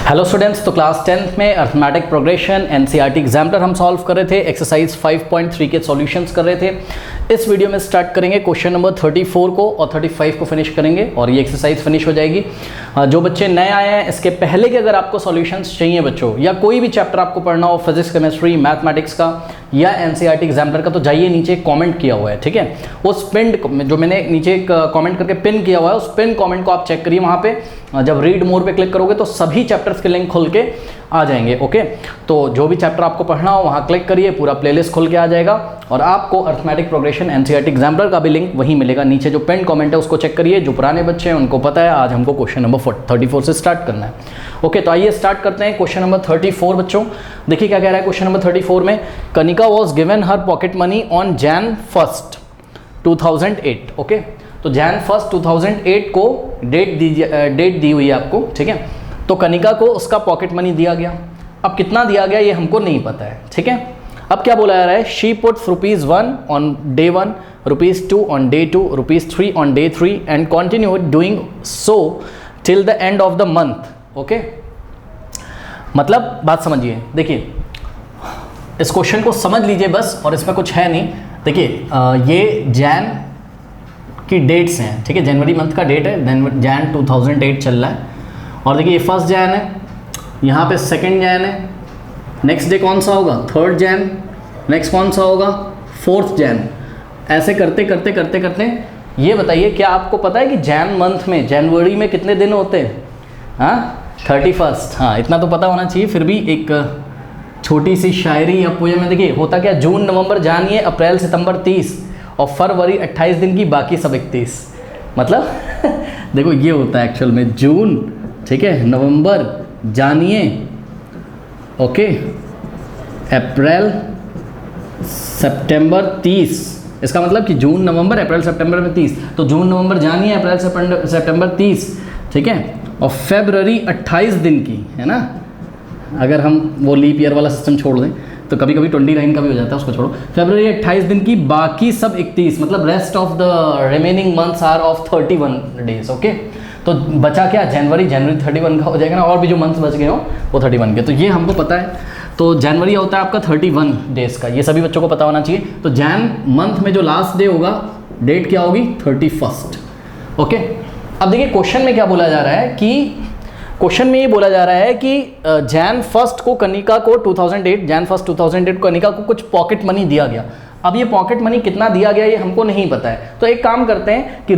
Hello students, तो class 10th में arithmetic progression NCERT exemplar हम सॉल्व कर रहे थे। एक्सरसाइज 5.3 के सॉल्यूशंस कर रहे थे। इस वीडियो में स्टार्ट करेंगे क्वेश्चन नंबर 34 को और 35 को फिनिश करेंगे और ये एक्सरसाइज फिनिश हो जाएगी। जो बच्चे नए आए हैं, इसके पहले के अगर आपको सॉल्यूशंस चाहिए बच्चों, या कोई भी चैप्टर आपको पढ़ना हो, फिजिक्स, केमिस्ट्री, मैथमेटिक्स का या एनसीईआरटी एग्जाम्पलर का, तो जाइए नीचे कॉमेंट किया हुआ है, ठीक है। उस पिन जो मैंने नीचे कॉमेंट करके पिन किया हुआ है, उस पिन कॉमेंट को आप चेक करिए। वहाँ पे जब रीड मोर पे क्लिक करोगे तो सभी चैप्टर्स के लिंक खुल के आ जाएंगे। ओके, तो जो भी चैप्टर आपको पढ़ना हो वहाँ क्लिक करिए, पूरा प्लेलिस्ट खुल के आ जाएगा और आपको अर्थमेटिक प्रोग्रेशन एनसीईआरटी एग्जाम्पलर का भी लिंक वहीं मिलेगा। नीचे जो पिन कमेंट है उसको चेक करिए। जो पुराने बच्चे हैं उनको पता है आज हमको क्वेश्चन नंबर 34 से स्टार्ट करना है। ओके, तो आइए स्टार्ट करते हैं क्वेश्चन नंबर 34 बच्चों। देखिए क्या कह रहा है क्वेश्चन नंबर 34 में। Kanika was given her pocket money on Jan 1, 2008। Okay, तो Jan 1, 2008 को डेट दी हुई है आपको, ठीक है। तो कनिका को उसका पॉकेट मनी दिया गया। अब कितना दिया गया ये हमको नहीं पता है, ठीक है। अब क्या बोला जा रहा है, she puts ₹1 on day 1, ₹2 on day 2, ₹3 on day 3 and continue doing so till the end of the month. Okay, मतलब बात समझिए। देखिए इस क्वेश्चन को समझ लीजिए बस, और इसमें कुछ है नहीं। देखिए ये जैन की डेट्स हैं, ठीक है। जनवरी मंथ का डेट है, Jan 2008 चल रहा है। और देखिए ये 1 Jan है, यहाँ पे 2 Jan है, नेक्स्ट डे कौन सा होगा 3 Jan, नेक्स्ट कौन सा होगा 4 Jan। ऐसे करते करते करते करते ये बताइए, क्या आपको पता है कि जैन मंथ में, जनवरी में कितने दिन होते हैं? हाँ, 31। हाँ, इतना तो पता होना चाहिए। फिर भी एक छोटी सी शायरी या पोएम में देखिए होता क्या, जून नवंबर जानिए, अप्रैल सितंबर 30 और फरवरी 28 दिन की, बाकी सब 31। मतलब देखो ये होता है एक्चुअल में जून, ठीक है, नवंबर जानिए, ओके, अप्रैल सितंबर 30। इसका मतलब कि जून नवंबर अप्रैल सितंबर में 30, तो जून नवंबर जानिए, अप्रैल सितंबर 30, ठीक है। और फरवरी 28 दिन की है ना, अगर हम वो लीप ईयर वाला सिस्टम छोड़ दें तो कभी कभी 29 का भी हो जाता है, उसको छोड़ो। फरवरी 28 दिन की, बाकी सब 31, मतलब rest of the remaining months are of 31 days. Okay, तो बचा क्या, जनवरी 31 का हो जाएगा ना, और भी जो मंथ्स बच गए हो वो 31 के। तो ये हमको पता है। तो जनवरी होता है आपका 31 डेज का, ये सभी बच्चों को पता होना चाहिए। तो जैन मंथ में जो लास्ट डे होगा, डेट क्या होगी 31। ओके, अब देखिए क्वेश्चन में क्या बोला जा रहा है कि क्वेश्चन में ये बोला जा रहा है कि Jan 1 को कनिका को Jan 1, 2008 को कनिका को कुछ पॉकेट मनी दिया गया। अब ये पॉकेट मनी कितना दिया गया ये हमको नहीं पता है। तो एक काम करते हैं कि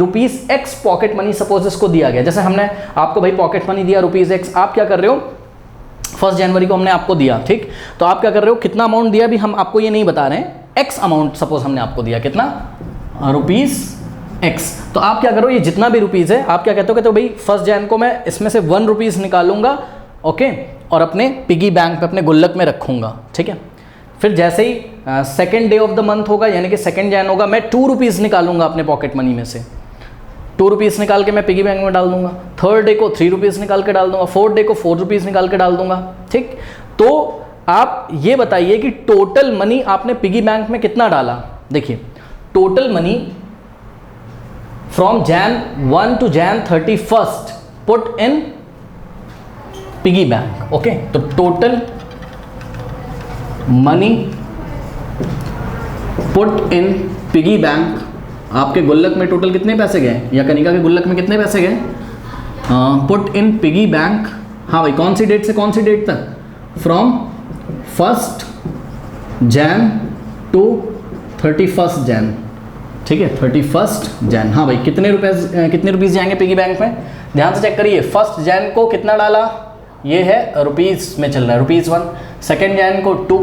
₹X पॉकेट मनी सपोज इसको दिया गया। जैसे हमने आपको भाई पॉकेट मनी दिया ₹X, आप क्या कर रहे हो, 1 जनवरी को हमने आपको दिया, ठीक। तो आप क्या कर रहे हो, कितना अमाउंट दिया भी हम आपको ये नहीं बता रहे हैं। X अमाउंट सपोज हमने आपको दिया, कितना ₹X। तो आप क्या करो, ये जितना भी रुपीज़ है, आप क्या कहते हो, कहते हो भाई 1 Jan को मैं इसमें से ₹1 निकालूंगा, ओके, और अपने पिगी बैंक पे, अपने गुल्लक में रखूंगा, ठीक है। फिर जैसे ही 2nd day of the month होगा, यानी कि 2 Jan होगा, मैं ₹2 निकालूंगा अपने पॉकेट मनी में से। ₹2 निकाल के मैं पिगी बैंक में डाल दूंगा। 3rd डे को ₹3 निकाल के डाल दूंगा। 4th डे को ₹4 निकाल के डाल दूंगा, ठीक। तो आप ये बताइए कि टोटल मनी आपने पिगी बैंक में कितना डाला। देखिए total money from Jan 1 to Jan 31 put in piggy bank। Okay, तो total money put in piggy bank, आपके गुल्लक में टोटल कितने पैसे गए, या कनिका के गुल्लक में कितने पैसे गए, पुट इन पिगी बैंक। हाँ भाई, कौन सी डेट से कौन सी डेट तक, फ्रॉम 1 Jan टू 31 Jan, ठीक है, 31 Jan। हाँ भाई, कितने रुपीस जाएंगे पिगी बैंक में, ध्यान से चेक करिए। 1 Jan को कितना डाला, ये है रुपीस में चल रहा है, ₹1। 2nd Jan को 2,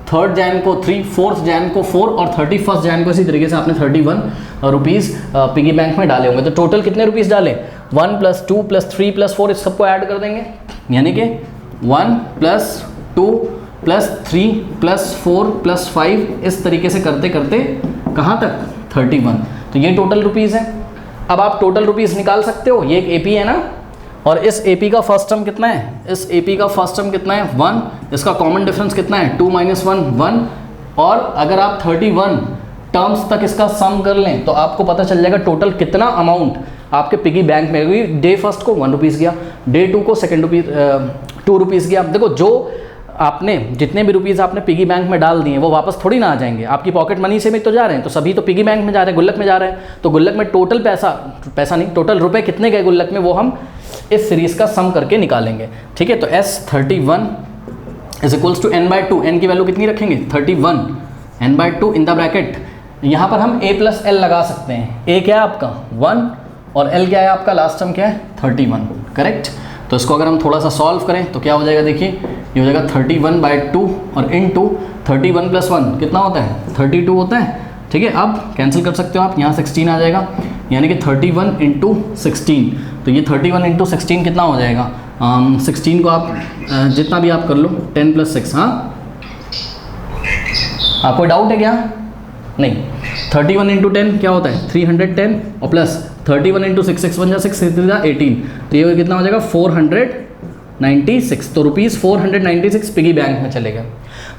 3rd Jan को 3, 4th Jan को 4 और 31 Jan को इसी तरीके से आपने ₹31 पिगी बैंक में डाले होंगे। तो टोटल कितने रुपीस डाले, 1 + 2 + 3 + 4, इस सबको ऐड कर देंगे, यानी कि 1 + 2 + 3 + 4 + 5, इस तरीके से करते करते कहाँ तक 31। तो ये टोटल रुपीज़ है। अब आप टोटल रुपीज़ निकाल सकते हो। ये एक एपी है ना, और इस एपी का फर्स्ट टर्म कितना है, इस एपी का फर्स्ट टर्म कितना है 1, इसका कॉमन डिफरेंस कितना है 2 - 1 1। और अगर आप 31 टर्म्स तक इसका सम कर लें तो आपको पता चल जाएगा टोटल कितना अमाउंट आपके पिगी बैंक में। डे 1 को ₹1 गया, डे 2 को 2 रुपीज़ की। आप देखो जो आपने जितने भी रुपीज़ आपने पिगी बैंक में डाल दिए वो वापस थोड़ी ना आ जाएंगे, आपकी पॉकेट मनी से भी तो जा रहे हैं, तो सभी तो पिगी बैंक में जा रहे हैं, गुल्लक में जा रहे हैं। तो गुल्लक में टोटल पैसा नहीं, टोटल रुपए कितने गए गुल्लक में, वो हम इस सीरीज़ का सम करके निकालेंगे। ठीक है, तो S31 is equals to n/2, n की वैल्यू कितनी रखेंगे 31, n/2 इन द ब्रैकेट। यहाँ पर हम a + l लगा सकते हैं। a क्या है आपका 1 और l क्या है आपका लास्ट टर्म क्या है 31, करेक्ट। तो इसको अगर हम थोड़ा सा सॉल्व करें तो क्या हो जाएगा, देखिए ये हो जाएगा 31/2 और इनटू 31 + 1 कितना होता है 32 होता है। ठीक है, अब कैंसिल कर सकते हो आप, यहाँ 16 आ जाएगा, यानी कि 31 × 16। तो ये 31 × 16 कितना हो जाएगा, 16 को आप जितना भी आप कर लो 10 + 6, हाँ कोई डाउट है क्या, नहीं। 31 × 10 क्या होता है 310 और प्लस 31 × 6, 6 × 6 18, तो ये कितना हो जाएगा 496। तो ₹496 पिगी बैंक में चलेगा।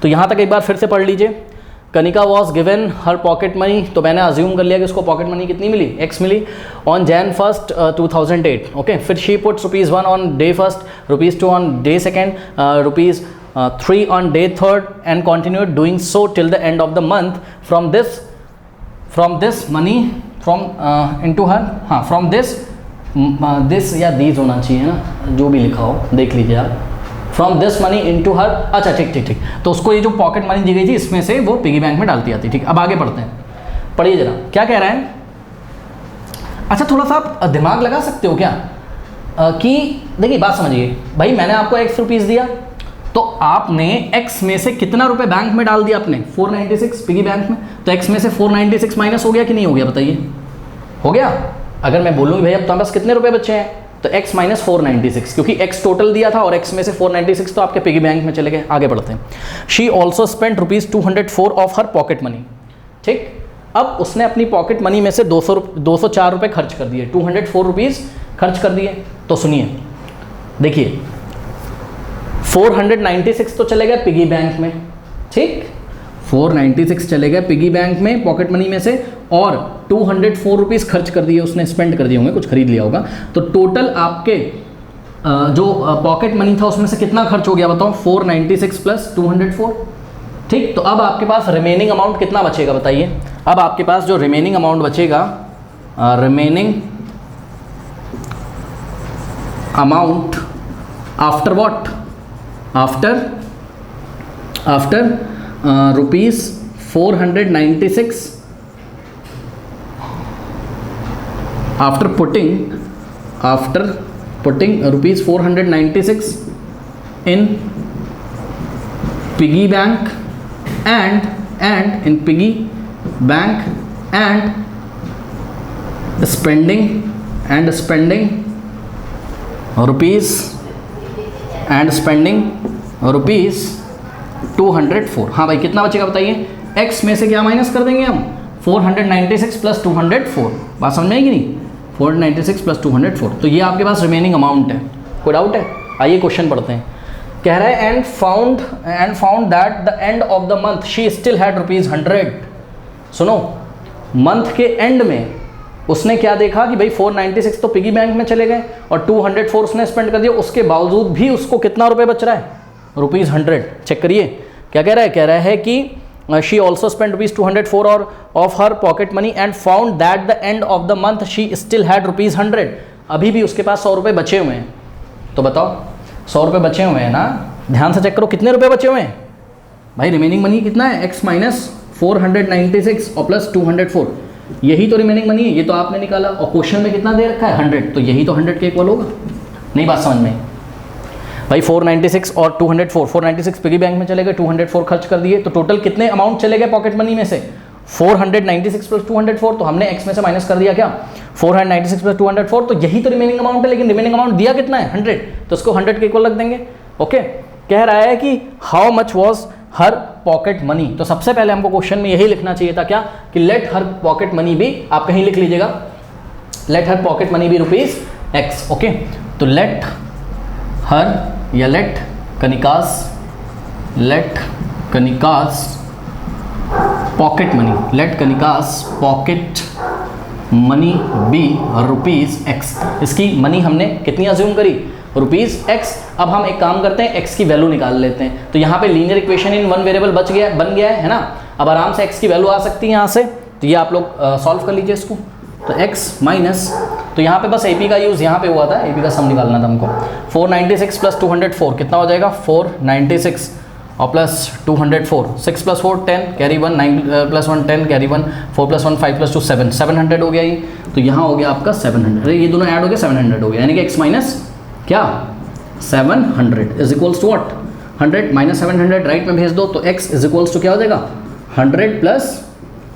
तो यहाँ तक एक बार फिर से पढ़ लीजिए। Kanika was given her pocket money, तो मैंने अज्यूम कर लिया कि उसको पॉकेट मनी कितनी मिली, x मिली ऑन Jan 1, 2008। ओके, फिर she puts ₹1 on day 1, ₹2 on day 2, ₹3 on day 3 and continued doing so till the end of the month. From this money into her, हाँ फ्रॉम दिस या these होना चाहिए ना, जो भी लिखा हो देख लीजिए आप। फ्रॉम दिस मनी इनटू हर, अच्छा ठीक। तो उसको ये जो पॉकेट मनी दी गई थी इसमें से वो पिगी बैंक में डालती आती। ठीक, अब आगे पढ़ते हैं, पढ़िए जरा क्या कह रहा है। अच्छा थोड़ा सा आप दिमाग लगा सकते हो क्या, कि देखिए बात समझिए भाई, मैंने आपको x रुपीज़ दिया, तो आपने x में से कितना रुपए बैंक में डाल दिया आपने 496 पिगी बैंक में, तो x में से 496 माइनस हो गया कि नहीं हो गया, बताइए हो गया। अगर मैं बोलूँ भाई अब तुम्हारे पास कितने रुपए बचे हैं, तो x माइनस 496, क्योंकि x टोटल दिया था और x में से 496 तो आपके पिगी बैंक में चले गए। आगे बढ़ते हैं। She also spent ₹204 of her pocket money. ठीक, अब उसने अपनी पॉकेट मनी में से 204 रुपये खर्च कर दिए, 204 रुपीज़ खर्च कर दिए। तो सुनिए, देखिए 496 तो चले गए पिगी बैंक में, ठीक 496 चले गए पिगी बैंक में पॉकेट मनी में से, और 204 रुपीज़ खर्च कर दिए उसने, स्पेंड कर दिए होंगे, कुछ खरीद लिया होगा। तो टोटल आपके जो पॉकेट मनी था उसमें से कितना खर्च हो गया बताओ, 496 + 204। ठीक, तो अब आपके पास रिमेनिंग अमाउंट कितना बचेगा बताइए। अब आपके पास जो रिमेनिंग अमाउंट बचेगा, remaining amount after what, after ₹496, after putting ₹496 in piggy bank and in piggy bank and spending ₹204। हाँ भाई कितना बचेगा बताइए, x में से क्या माइनस कर देंगे हम 496 + 204, बात समझ में आएगी नहीं, 496 + 204। तो ये आपके पास रिमेनिंग अमाउंट है। कोई डाउट है, आइए क्वेश्चन पढ़ते हैं। कह रहा है and found that the end of the month she still had ₹100। सुनो, मंथ के एंड में उसने क्या देखा कि भाई 496 तो पिगी बैंक में चले गए और 204 उसने स्पेंड कर दिया, उसके बावजूद भी उसको कितना रुपए बच रहा है ₹100। चेक करिए क्या कह रहा है कि शी ऑल्सो स्पेंड ₹204 और of her pocket money and found that the end of the month she still had ₹100। अभी भी उसके पास 100 रुपये बचे हुए हैं। तो बताओ 100 रुपये बचे हुए हैं ना, ध्यान से चेक करो कितने रुपए बचे हुए हैं भाई। रिमेनिंग मनी कितना है, x माइनस 496 और प्लस 204, यही तो रिमेनिंग मनी है, ये तो आपने निकाला। और क्वेश्चन में कितना दे रखा है 100, तो यही तो 100 के इक्वल होगा। नहीं बात समझ में भाई, 496 और 204, 496 पिगी बैंक में चले गए, 204 खर्च कर दिए, तो टोटल कितने अमाउंट चले गए पॉकेट मनी में से 496 + 204। तो हमने x में से माइनस कर दिया क्या 496 + 204, तो यही तो रिमेनिंग अमाउंट है। लेकिन रिमेनिंग अमाउंट दिया कितना है 100, तो उसको 100 के इक्वल रख देंगे। ओके, कह रहा है कि how much was her pocket money. तो सबसे पहले हमको क्वेश्चन में यही लिखना चाहिए था क्या, कि लेट हर पॉकेट मनी भी, आप कहीं लिख लीजिएगा, लेट हर पॉकेट मनी भी ₹x। ओके, तो लेट हर या let Kanika's pocket money, let Kanika's pocket money be ₹x। इसकी मनी हमने कितनी अज्यूम करी रुपीज़ एक्स। अब हम एक काम करते हैं, एक्स की वैल्यू निकाल लेते हैं। तो यहाँ पे linear equation in one variable बन गया है ना। अब आराम से एक्स की वैल्यू आ सकती है यहाँ से, तो ये आप लोग सॉल्व कर लीजिए इसको। तो x माइनस, तो यहाँ पे बस AP का यूज़ यहाँ पे हुआ था, AP का सम निकालना था हमको। 496 प्लस 204 कितना हो जाएगा, 496 और plus 204, 6 plus 4 10 carry 1, 9 plus 1 10 carry 1, 4 plus 1 5 plus 2 7, 700 हो गया ये। तो यहाँ हो गया आपका 700, ये दोनों ऐड हो गया 700 हो गया, यानी कि x माइनस क्या 700 is equals to what 100 minus 700 right में भेज दो। तो x इज इक्वल्स टू क्या हो जाएगा 100 प्लस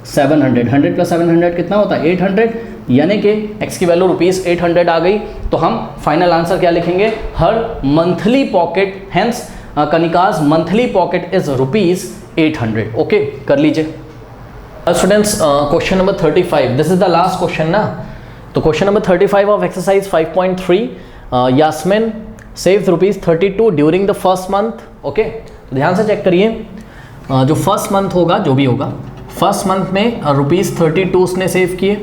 700, 100 प्लस 700 कितना होता है 800, यानी कि x की वैल्यू ₹800 आ गई। तो हम फाइनल आंसर क्या लिखेंगे, her monthly pocket, hence Kanika's monthly pocket is ₹800। Okay, कर लीजिए students. Question number 35, this is the last question ना। तो question number 35 of exercise 5.3, Yasmin saves ₹32 during the first month. Okay, तो ध्यान से चेक करिए, जो फर्स्ट मंथ होगा, जो भी होगा, फर्स्ट मंथ में ₹32 उसने सेव किए।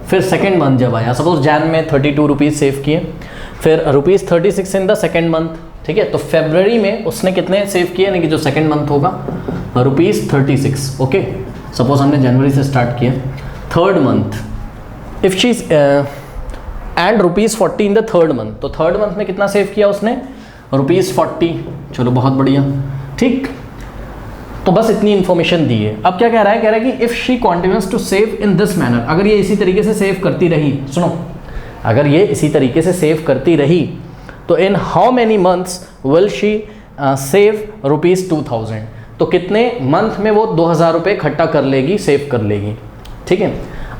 फिर सेकेंड मंथ जब आया, सपोज जैन में ₹32 सेव किए, फिर ₹36 इन द सेकेंड मंथ। ठीक है, तो फेब्रवरी में उसने कितने सेव किए, यानी कि जो सेकेंड मंथ होगा ₹36। ओके, सपोज हमने जनवरी से स्टार्ट किया। Third month if she and ₹40 in the third month, तो थर्ड मंथ में कितना सेव किया उसने ₹40। चलो बहुत बढ़िया, ठीक। तो बस इतनी इन्फॉर्मेशन दी है। अब क्या कह रहा है, कह रहा है कि if she continues to save in this manner, अगर ये इसी तरीके से सेव करती रही, सुनो, अगर ये इसी तरीके से सेव करती रही तो in how many months will she save ₹2000, तो कितने मंथ में वो 2000 रुपये इकट्ठा कर लेगी, सेव कर लेगी। ठीक है,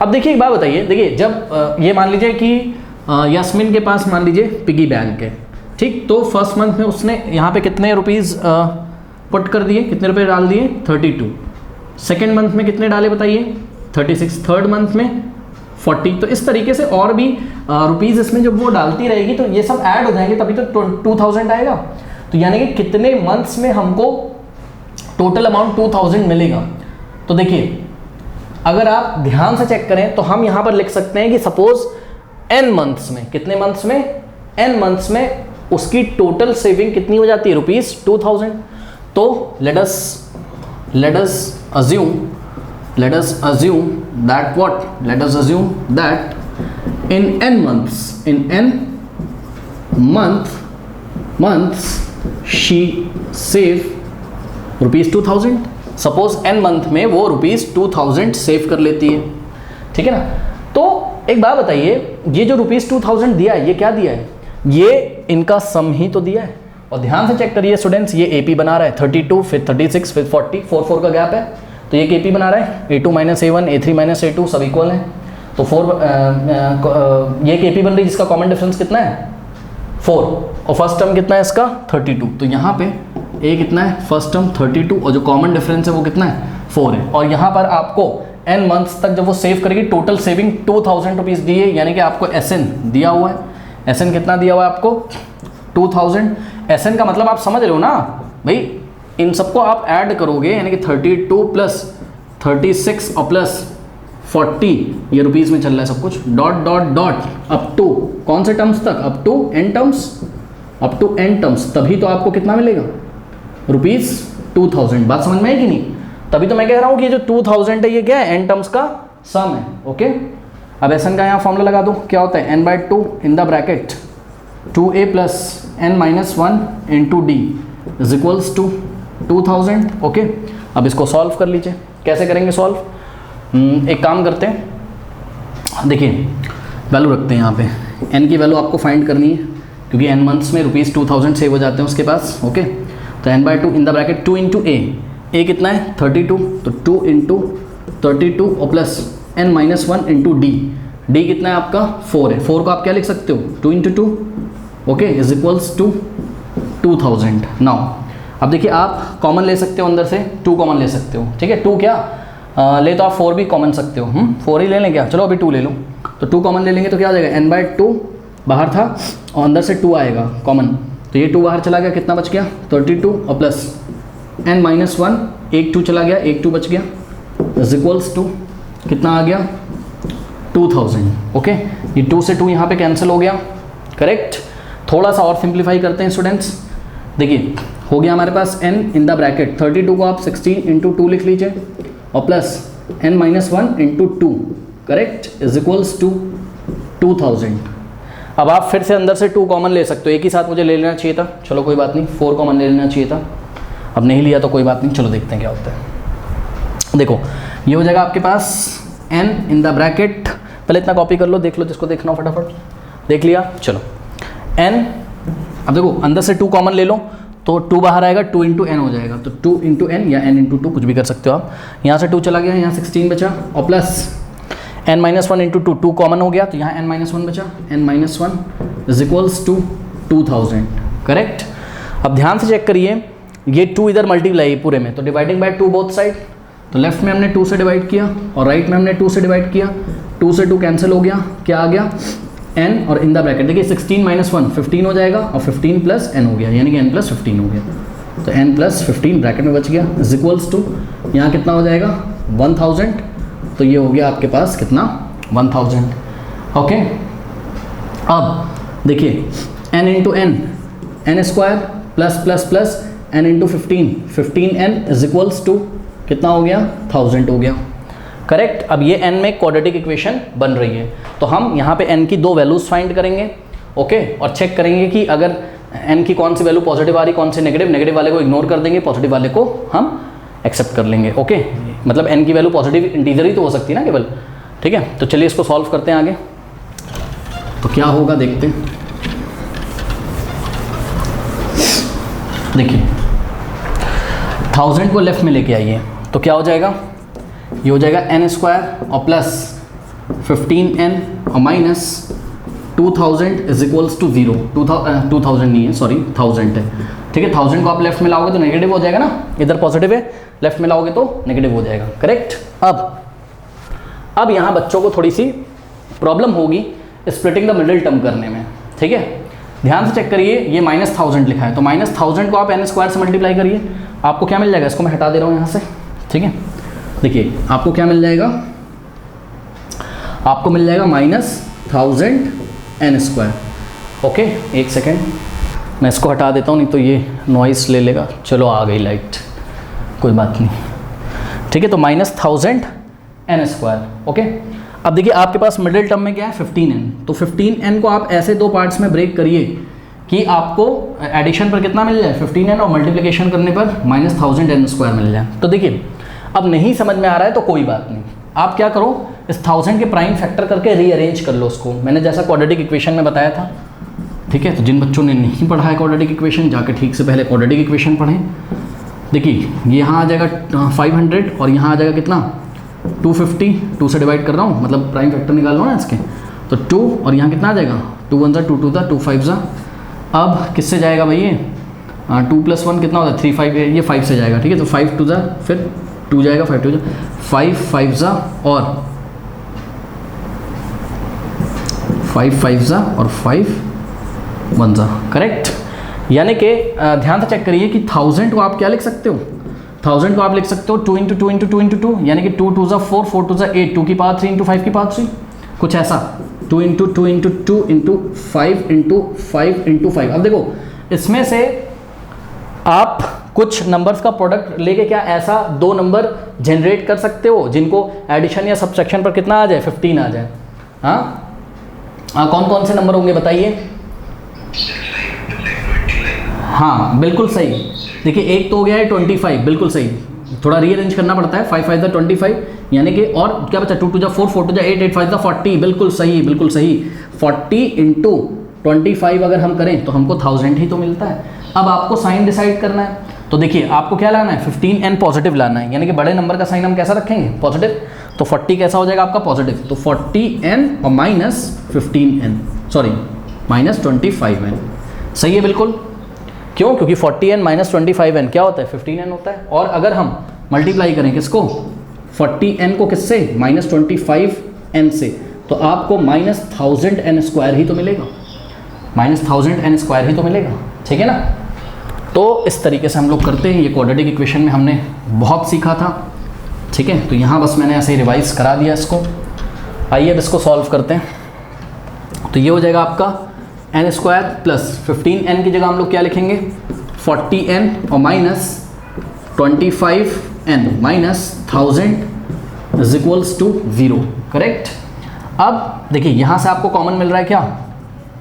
अब देखिए एक बात बताइए, देखिए जब ये मान लीजिए कि यास्मिन के पास मान लीजिए पिगी बैंक है, ठीक, तो फर्स्ट मंथ में उसने यहाँ पे कितने रुपीज़ पुट कर दिए, कितने रुपए डाल दिए 32। सेकेंड मंथ में कितने डाले बताइए 36, थर्ड मंथ में 40। तो इस तरीके से और भी रुपीज़ इसमें जब वो डालती रहेगी तो ये सब ऐड हो जाएंगे, तभी तो 2000 आएगा। तो यानी कि कितने मंथ्स में हमको टोटल अमाउंट 2000 मिलेगा। तो देखिए अगर आप ध्यान से चेक करें तो हम यहाँ पर लिख सकते हैं कि सपोज n मंथ्स में, कितने मंथ्स में, n मंथ्स में उसकी टोटल सेविंग कितनी हो जाती है ₹2000। तो let us assume that in n months she save ₹2000। Suppose n month में वो ₹2000 सेव कर लेती है, ठीक है ना। तो एक बात बताइए, ये जो ₹2000 दिया है, ये क्या दिया है, ये इनका सम ही तो दिया है। और ध्यान से चेक करिए स्टूडेंट्स, ये AP बना रहा है 32, फिर 36, फिर 40, 4 का गैप है, तो ये AP बना रहा है A2 minus A1, A3 minus A2 सब इक्वल हैं। तो 4 ये AP बन रही है जिसका कॉमन डिफरेंस कितना है 4, और फर्स्ट टर्म कितना है इसका 32। तो यहाँ पे A कितना है, फर्स्ट टर्म 32, और जो कॉमन डिफरेंस है वो कितना है 4 है। और यहाँ पर आपको n मंथ्स तक जब वो सेव करेगी, टोटल सेविंग 2000 रुपीज़ दी है, यानी कि आपको SN दिया हुआ है। SN कितना दिया हुआ है आपको 2000। SN का मतलब आप समझ रहे हो ना भाई, इन सबको आप ऐड करोगे, यानी कि 32 प्लस 36 और प्लस 40, ये रुपीज़ में चल रहा है सब कुछ, dot dot dot up to कौन से टर्म्स तक, अप टू n टर्म्स, तभी तो आपको कितना मिलेगा ₹2000। बात समझ में है कि नहीं? तभी तो मैं कह रहा हूँ कि ये जो 2000 है ये क्या है, n टर्म्स का सम है। ओके, अब SN का यहाँ फॉर्मूला लगा दो, क्या होता है n/2 in the bracket 2a plus n minus 1 into d is equals to 2000। Okay, अब इसको सॉल्व कर लीजिए। कैसे करेंगे सॉल्व, एक काम करते हैं, देखिए वैल्यू रखते हैं यहाँ पे, n की वैल्यू आपको फाइंड करनी है क्योंकि n मंथ्स में ₹2000 सेव हो जाते हैं उसके पास। ओके, तो n/2 in the bracket 2 into a कितना है 32, तो 2 इंटू 32 और plus n minus 1 into D कितना है आपका 4 है। 4 को आप क्या लिख सकते हो 2 into 2, okay, is equals to 2000। Now अब देखिए आप कॉमन ले सकते हो, अंदर से 2 कॉमन ले सकते हो, ठीक है। 2 क्या ले तो आप 4 भी कॉमन सकते हो, 4 ही ले लें क्या, चलो अभी 2 ले लो। तो 2 कॉमन ले लेंगे तो क्या हो जाएगा, n/2 बाहर था और अंदर से 2 आएगा कॉमन, तो ये 2 बाहर चला गया, कितना बच गया 32 और प्लस n माइनस 1, एक 2 चला गया, एक 2 बच गया, इज इक्वल्स टू कितना आ गया 2000। ओके, ये 2 से 2 यहाँ पे कैंसिल हो गया, करेक्ट। थोड़ा सा और सिंप्लीफाई करते हैं स्टूडेंट्स। देखिए हो गया हमारे पास n इन द ब्रैकेट 32 को आप 16 इंटू 2 लिख लीजिए और plus n minus 1 into 2 correct is equals to 2000। अब आप फिर से अंदर से 2 कॉमन ले सकते हो, एक ही साथ मुझे ले लेना चाहिए था, चलो कोई बात नहीं, 4 कॉमन ले लेना चाहिए था, अब नहीं लिया तो कोई बात नहीं, चलो देखते हैं क्या होता है। देखो ये हो जाएगा आपके पास n इन द ब्रैकेट, पहले इतना कॉपी कर लो, देख लो जिसको देखना हो फटाफट, देख लिया, चलो n, अब देखो अंदर से 2 कॉमन ले लो तो 2 बाहर आएगा, 2 इंटू एन हो जाएगा, तो 2 इंटू एन या n इंटू 2 कुछ भी कर सकते हो आप। यहाँ से 2 चला गया, यहाँ 16 बचा और plus n minus 1 into 2, 2 common हो गया तो यहाँ n माइनस 1 बचा, n minus 1 is equals to 2000 correct. अब ध्यान से चेक करिए, ये 2 इधर मल्टीप्लाई है पूरे में, तो डिवाइडिंग बाय 2 बोथ साइड, तो लेफ्ट में हमने 2 से डिवाइड किया और राइट में हमने 2 से डिवाइड किया, 2 से 2 कैंसिल हो गया, क्या आ गया n और इन द ब्रैकेट देखिए 16 माइनस 1 15 हो जाएगा और 15 प्लस n हो गया, यानी कि n प्लस 15 हो गया, तो n प्लस 15 ब्रैकेट में बच गया इज इक्वल्स टू यहाँ कितना हो जाएगा 1000, तो ये हो गया आपके पास कितना 1000 ओके। अब देखिए n into n square plus plus plus n into 15n is equals to कितना हो गया 1000 हो गया करेक्ट। अब ये n में क्वाड्रेटिक इक्वेशन बन रही है, तो हम यहाँ पे n की 2 वैल्यूज़ फाइंड करेंगे ओके, और चेक करेंगे कि अगर n की कौन सी वैल्यू पॉजिटिव आ रही, कौन सी नेगेटिव, नेगेटिव वाले को इग्नोर कर देंगे, पॉजिटिव वाले को हम एक्सेप्ट कर लेंगे ओके। मतलब n की वैल्यू पॉजिटिव इंटीजर ही तो हो सकती है ना केवल, ठीक है। तो चलिए इसको सॉल्व करते हैं आगे, तो क्या होगा देखते हैं। देखिए 1000 को लेफ्ट में लेके आइए तो क्या हो जाएगा, ये हो जाएगा n स्क्वायर और प्लस 15n और माइनस 2000 इज इक्वल्स टू 0, 2000 नहीं है सॉरी 1000 है, ठीक है। 1000 को आप लेफ्ट में लाओगे तो नेगेटिव हो जाएगा ना, इधर पॉजिटिव है, लेफ्ट में लाओगे तो नेगेटिव हो जाएगा करेक्ट। अब यहाँ बच्चों को थोड़ी सी प्रॉब्लम होगी स्प्लिटिंग द मिडिल टर्म करने में, ठीक है। ध्यान से चेक करिए, ये -1000 लिखा है, तो -1000 को आप n स्क्वायर से मल्टीप्लाई करिए, आपको क्या मिल जाएगा, इसको मैं हटा दे रहा हूँ यहाँ से, ठीक है। देखिए आपको क्या मिल जाएगा, आपको मिल जाएगा -1000 n स्क्वायर ओके। एक सेकेंड मैं इसको हटा देता हूँ, नहीं तो ये नॉइस ले लेगा, चलो आ गई लाइट, कोई बात नहीं, ठीक है। तो -1000 n स्क्वायर ओके। अब देखिए आपके पास मिडिल टर्म में क्या है 15n, तो 15n को आप ऐसे 2 पार्ट्स में ब्रेक करिए कि आपको एडिशन पर कितना मिल जाए 15n और मल्टीप्लिकेशन करने पर -1000 n स्क्वायर मिल जाए। तो देखिए अब नहीं समझ में आ रहा है तो कोई बात नहीं, आप क्या करो इस 1000 के प्राइम फैक्टर करके रीअरेंज कर लो उसको, मैंने जैसा क्वाड्रेटिक इक्वेशन में बताया था, ठीक है। तो जिन बच्चों ने नहीं पढ़ा है क्वाड्रेटिक इक्वेशन, जाकर ठीक से पहले क्वाड्रेटिक इक्वेशन पढ़ें। देखिए यहाँ आ जाएगा 500 और यहाँ आ जाएगा कितना 250, 2 से डिवाइड कर रहा हूँ, मतलब प्राइम फैक्टर निकाल लो ना इसके, तो 2 और यहाँ कितना आ जाएगा 2 1 2 2 2 5 अब किससे जाएगा भाई ये 2 + 1 कितना होता है 3 5, ये 5 से जाएगा, ठीक है। तो 5 2 फिर 2 जाएगा, 5 2 5 5 और 5 5 और 5 1 करेक्ट। यानी कि ध्यान से चेक करिए कि 1000 को आप क्या लिख सकते हो, 1000 को आप लिख सकते हो 2 × 2 × 2 × 2, यानी कि 2 2 4 4 2 8, 2 की पावर 3 × 5 की पावर 3, कुछ ऐसा 2 × 2 × 2 × 5 × 5 × 5। अब देखो इसमें से आप कुछ नंबर्स का प्रोडक्ट लेके क्या ऐसा 2 नंबर जनरेट कर सकते हो जिनको एडिशन या सब्सट्रैक्शन पर कितना आ जाए 15 आ जाए। हाँ कौन कौन से नंबर होंगे बताइए। हाँ बिल्कुल सही, देखिए एक तो हो गया है 25, बिल्कुल सही, थोड़ा रीअरेंज करना पड़ता है, 5 5 25 यानी कि, और क्या बचा 2 2 4 4 2 8 8 5 40, बिल्कुल सही बिल्कुल सही। 40 × 25 अगर हम करें तो हमको 1000 ही तो मिलता है। अब आपको साइन डिसाइड करना है, तो देखिए आपको क्या लाना है 15n पॉजिटिव लाना है, यानी कि बड़े नंबर का साइन हम कैसा रखेंगे पॉजिटिव, तो 40 कैसा हो जाएगा आपका पॉजिटिव, तो 40n और -15n सॉरी -25n सही है बिल्कुल। क्यों, क्योंकि 40n -25n क्या होता है 15n होता है। और अगर हम मल्टीप्लाई करें किसको 40n को किससे -25n से, तो आपको -1000n स्क्वायर ही तो मिलेगा, -1000n स्क्वायर ही तो मिलेगा, ठीक है ना। तो इस तरीके से हम लोग करते हैं, ये क्वाड्रेटिक इक्वेशन में हमने बहुत सीखा था, ठीक है। तो यहाँ बस मैंने ऐसे ही रिवाइज करा दिया इसको। आइए अब इसको सॉल्व करते हैं। तो ये हो जाएगा आपका एन स्क्वायर प्लस 15n की जगह हम लोग क्या लिखेंगे 40n और minus 25n minus 1000 is equals to 0, correct. अब देखिए यहाँ से आपको कॉमन मिल रहा है क्या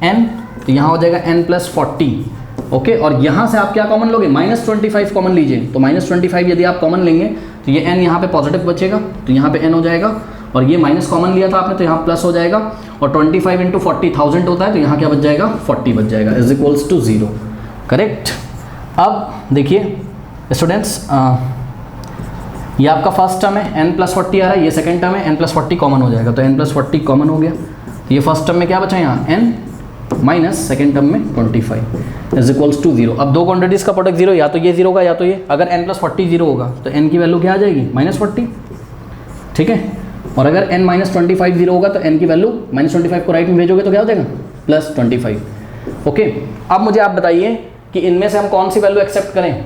n, तो यहाँ हो जाएगा n प्लस 40, ओके। और यहाँ से आप क्या कॉमन लोगे -25 कॉमन लीजिए, तो -25 यदि आप कॉमन लेंगे तो ये n यहाँ पे पॉजिटिव बचेगा, तो यहाँ पे n हो जाएगा, और ये माइनस कॉमन लिया था आपने तो यहाँ प्लस हो जाएगा, और 25 इंटू 40 1000 होता है, तो यहाँ क्या बच जाएगा 40 बच जाएगा, इज इक्वल्स टू 0, करेक्ट। अब देखिए स्टूडेंट्स, ये आपका फर्स्ट टर्म है n प्लस 40 आ रहा है, ये सेकंड टर्म है n प्लस 40 कॉमन हो जाएगा, तो n प्लस 40 कॉमन हो गया, ये फर्स्ट टर्म में क्या बचा यहाँ n माइनस सेकेंड टर्म में 25 इज इक्वल्स टू 0। अब दो क्वांटिटीज़ का प्रोडक्ट 0, या तो ये 0 होगा या तो ये, अगर n प्लस 40 0 होगा तो n की वैल्यू क्या आ जाएगी -40, ठीक है। और अगर n माइनस 25 0 होगा तो n की वैल्यू -25 को राइट में भेजोगे तो क्या हो जाएगा +25, ओके। अब मुझे आप बताइए कि इनमें से हम कौन सी वैल्यू एक्सेप्ट करें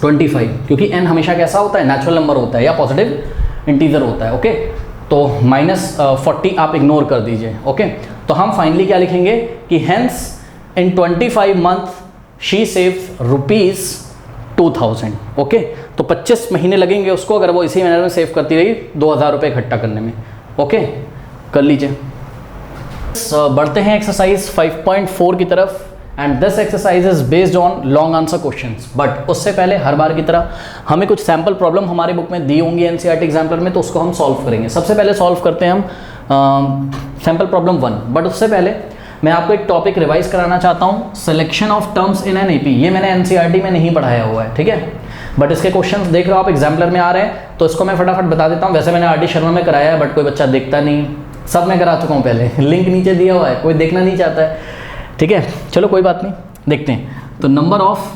25, क्योंकि n हमेशा कैसा होता है नेचुरल नंबर होता है या पॉजिटिव इंटीजर होता है, ओके। तो -40 आप इग्नोर कर दीजिए, ओके। तो हम फाइनली क्या लिखेंगे कि hence in 25 month she saves ₹2000, okay. तो 25 महीने लगेंगे उसको, अगर वो इसी मैनर में सेव करती रही 2000 रुपये इकट्ठा करने में, ओके। कर लीजिए। बढ़ते हैं एक्सरसाइज 5.4 की तरफ, and this exercise is based on long answer questions. But उससे पहले हर बार की तरह हमें कुछ सैम्पल प्रॉब्लम हमारे बुक में दी होंगी एनसीईआरटी एग्जाम्पलर में, तो उसको हम सॉल्व करेंगे। सबसे पहले सॉल्व करते हैं हम सैम्पल प्रॉब्लम 1। बट उससे पहले मैं आपको एक टॉपिक रिवाइज कराना चाहता हूँ, selection of terms in an AP. ये मैंने एनसीईआरटी में नहीं पढ़ाया हुआ है, ठीक है, बट इसके क्वेश्चंस देख रहे हो आप एग्जाम्पलर में आ रहे हैं, तो इसको मैं फटाफट बता देता हूँ। वैसे मैंने आरडी शर्मा में कराया है, बट कोई बच्चा देखता नहीं, सब मैं करा चुका हूँ पहले, लिंक नीचे दिया हुआ है, कोई देखना नहीं चाहता है, ठीक है। चलो कोई बात नहीं, देखते हैं। तो नंबर ऑफ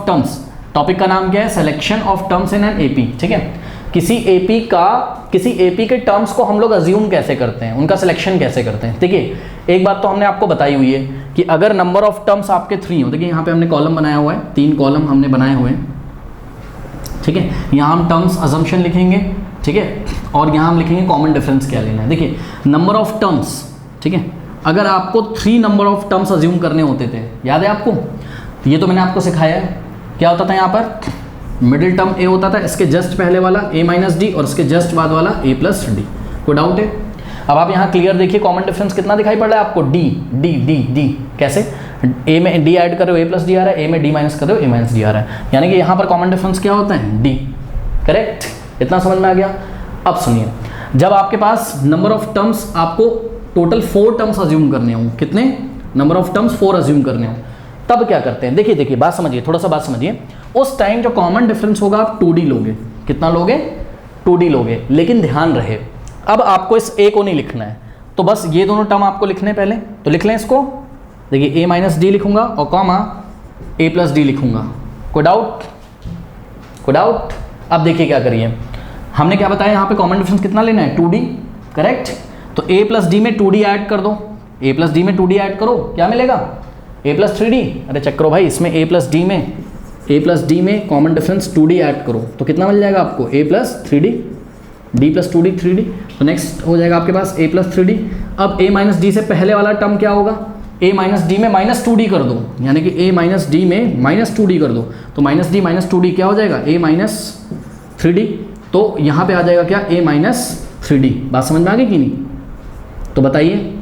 टर्म्स, टॉपिक का नाम क्या है, selection of terms in an AP, ठीक है। किसी एपी के टर्म्स को हम लोग अज्यूम कैसे करते हैं, उनका सिलेक्शन कैसे करते हैं। देखिए एक बात तो हमने आपको बताई हुई है कि अगर नंबर ऑफ टर्म्स आपके 3 हो, देखिए यहाँ पे हमने कॉलम बनाया हुआ है, 3 कॉलम हमने बनाए हुए हैं, ठीक है। यहाँ हम टर्म्स अजम्पशन लिखेंगे, ठीक है, और यहाँ हम लिखेंगे कॉमन डिफरेंस क्या लेना है। देखिए नंबर ऑफ टर्म्स, ठीक है, अगर आपको 3 नंबर ऑफ टर्म्स अज्यूम करने होते थे, याद है आपको, तो ये तो मैंने आपको सिखाया है। क्या होता था यहाँ पर, मिडिल टर्म ए होता था, इसके जस्ट पहले वाला a माइनस डी, और इसके जस्ट बाद वाला a प्लस डी। कोई डाउट है? अब आप यहाँ क्लियर देखिए कॉमन डिफरेंस कितना दिखाई पड़ रहा है आपको, डी। कैसे, a में d ऐड कर रहे हो a प्लस डी आ रहा है, a में d माइनस कर रहे हो a माइनस डी आ रहा है, यानी कि यहाँ पर कॉमन डिफरेंस क्या होता है d, करेक्ट। इतना समझ में आ गया। अब सुनिए, जब आपके पास नंबर ऑफ टर्म्स, आपको टोटल 4 टर्म्स अज्यूम करने हों, कितने नंबर ऑफ टर्म्स 4 अज्यूम करने हों, तब क्या करते हैं। देखिए बात समझिए, थोड़ा सा बात समझिए। उस टाइम जो कॉमन डिफरेंस होगा आप 2D लोगे, कितना लोगे 2D लोगे, लेकिन ध्यान रहे अब आपको इस a को नहीं लिखना है, तो बस ये दोनों टर्म आपको लिखने हैं पहले, तो लिख लें इसको। देखिए a माइनस डी लिखूंगा और कॉमा a प्लस डी लिखूंगा। कोई डाउट? अब देखिए क्या करिए, हमने क्या बताया यहाँ पे कॉमन डिफरेंस कितना लेना है 2D, करेक्ट। तो a प्लस डी में 2D ऐड कर दो, a प्लस डी में 2D ऐड करो, क्या मिलेगा a प्लस 3D। अरे चेक करो भाई, इसमें a प्लस डी में कॉमन डिफरेंस 2D ऐड करो तो कितना मिल जाएगा आपको a plus 3D, d plus 2D 3D। तो नेक्स्ट हो जाएगा आपके पास a प्लस 3D। अब a माइनस डी से पहले वाला टर्म क्या होगा, a माइनस डी में माइनस 2D कर दो, यानी कि a माइनस डी में माइनस 2D कर दो, तो माइनस डी माइनस 2D क्या हो जाएगा a माइनस 3D। तो यहाँ पे आ जाएगा क्या a माइनस 3D। बात समझ में आ गई कि नहीं? तो बताइए,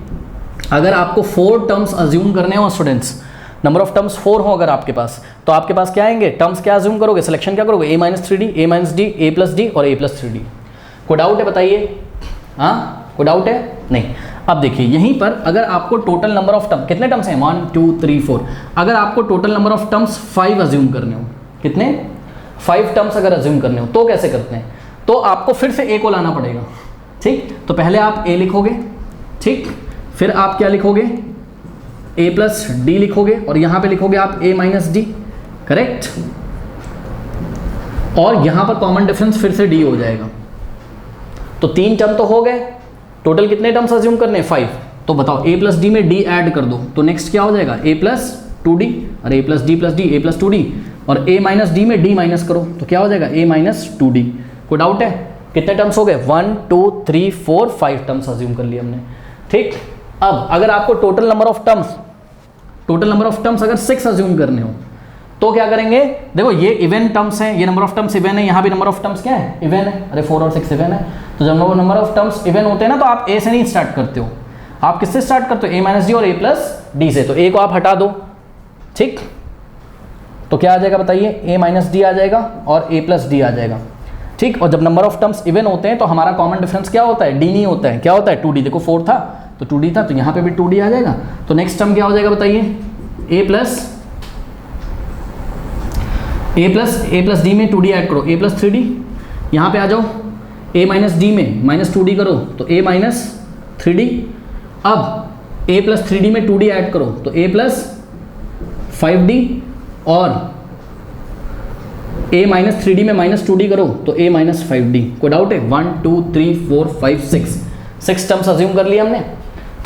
अगर आपको 4 टर्म्स अज्यूम करने हो स्टूडेंट्स, नंबर ऑफ टर्म्स 4 हो अगर आपके पास, तो आपके पास क्या आएंगे टर्म्स, क्या अज्यूम करोगे, सिलेक्शन क्या करोगे, a minus 3D, a minus D, a plus D और a प्लस 3D। कोई डाउट है बताइए? हाँ, कोई डाउट है? नहीं। अब देखिए यहीं पर अगर आपको टोटल नंबर ऑफ टर्म, कितने टर्म्स हैं 1 2 3 4, अगर आपको total number of terms 5 assume करने हो, कितने 5 टर्म्स अगर अज्यूम करने हो, तो कैसे करते हैं, तो आपको फिर से a को लाना पड़ेगा, ठीक। तो पहले आप a लिखोगे, ठीक, फिर आप क्या लिखोगे a प्लस डी लिखोगे, और यहाँ पे लिखोगे आप a माइनस डी, करेक्ट। और यहाँ पर कॉमन डिफरेंस फिर से d हो जाएगा। तो 3 टर्म तो हो गए, टोटल कितने टर्म्स अज्यूम करने हैं 5। तो बताओ a प्लस डी में d ऐड कर दो, तो नेक्स्ट क्या हो जाएगा a प्लस 2d, और a plus D plus D a plus 2d, और a माइनस डी में d माइनस करो तो क्या हो जाएगा a माइनस 2d। कोई डाउट है? कितने टर्म्स हो गए 1 2 3 4 5 टर्म्स अज्यूम कर लिए हमने, ठीक। अब अगर आपको टोटल नंबर ऑफ टर्म्स अगर 6 अज्यूम करने हो तो क्या करेंगे, देखो ये इवन टर्म्स हैं, ये नंबर ऑफ टर्म्स इवन है, यहाँ भी नंबर ऑफ टर्म्स क्या है, इवन है, अरे 4 और 6 इवन है। तो जब वो नंबर ऑफ टर्म्स इवन होते हैं ना तो आप ए से नहीं स्टार्ट करते हो, आप किससे स्टार्ट करते हो, ए माइनस डी और ए प्लस डी से। तो ए को आप हटा दो, ठीक, तो क्या आ जाएगा बताइए, ए माइनस डी आ जाएगा और ए प्लस डी आ जाएगा, ठीक। और जब नंबर ऑफ टर्म्स इवन होते हैं तो हमारा कॉमन डिफरेंस क्या होता है, डी नहीं होता है, क्या होता है 2d। देखो 4 था तो 2d था, तो यहाँ पे भी 2d आ जाएगा। तो नेक्स्ट टर्म क्या हो जाएगा बताइए, ए प्लस डी में 2d ऐड करो, ए प्लस 3d। यहाँ पे आ जाओ, ए माइनस डी में माइनस 2d करो तो ए माइनस 3d। अब ए प्लस 3d में 2d ऐड करो तो ए प्लस 5d, और a माइनस 3d में माइनस 2d करो तो a माइनस 5d। कोई डाउट है, 1 2 3 4 5 6 टर्म्स अज्यूम कर लिया हमने,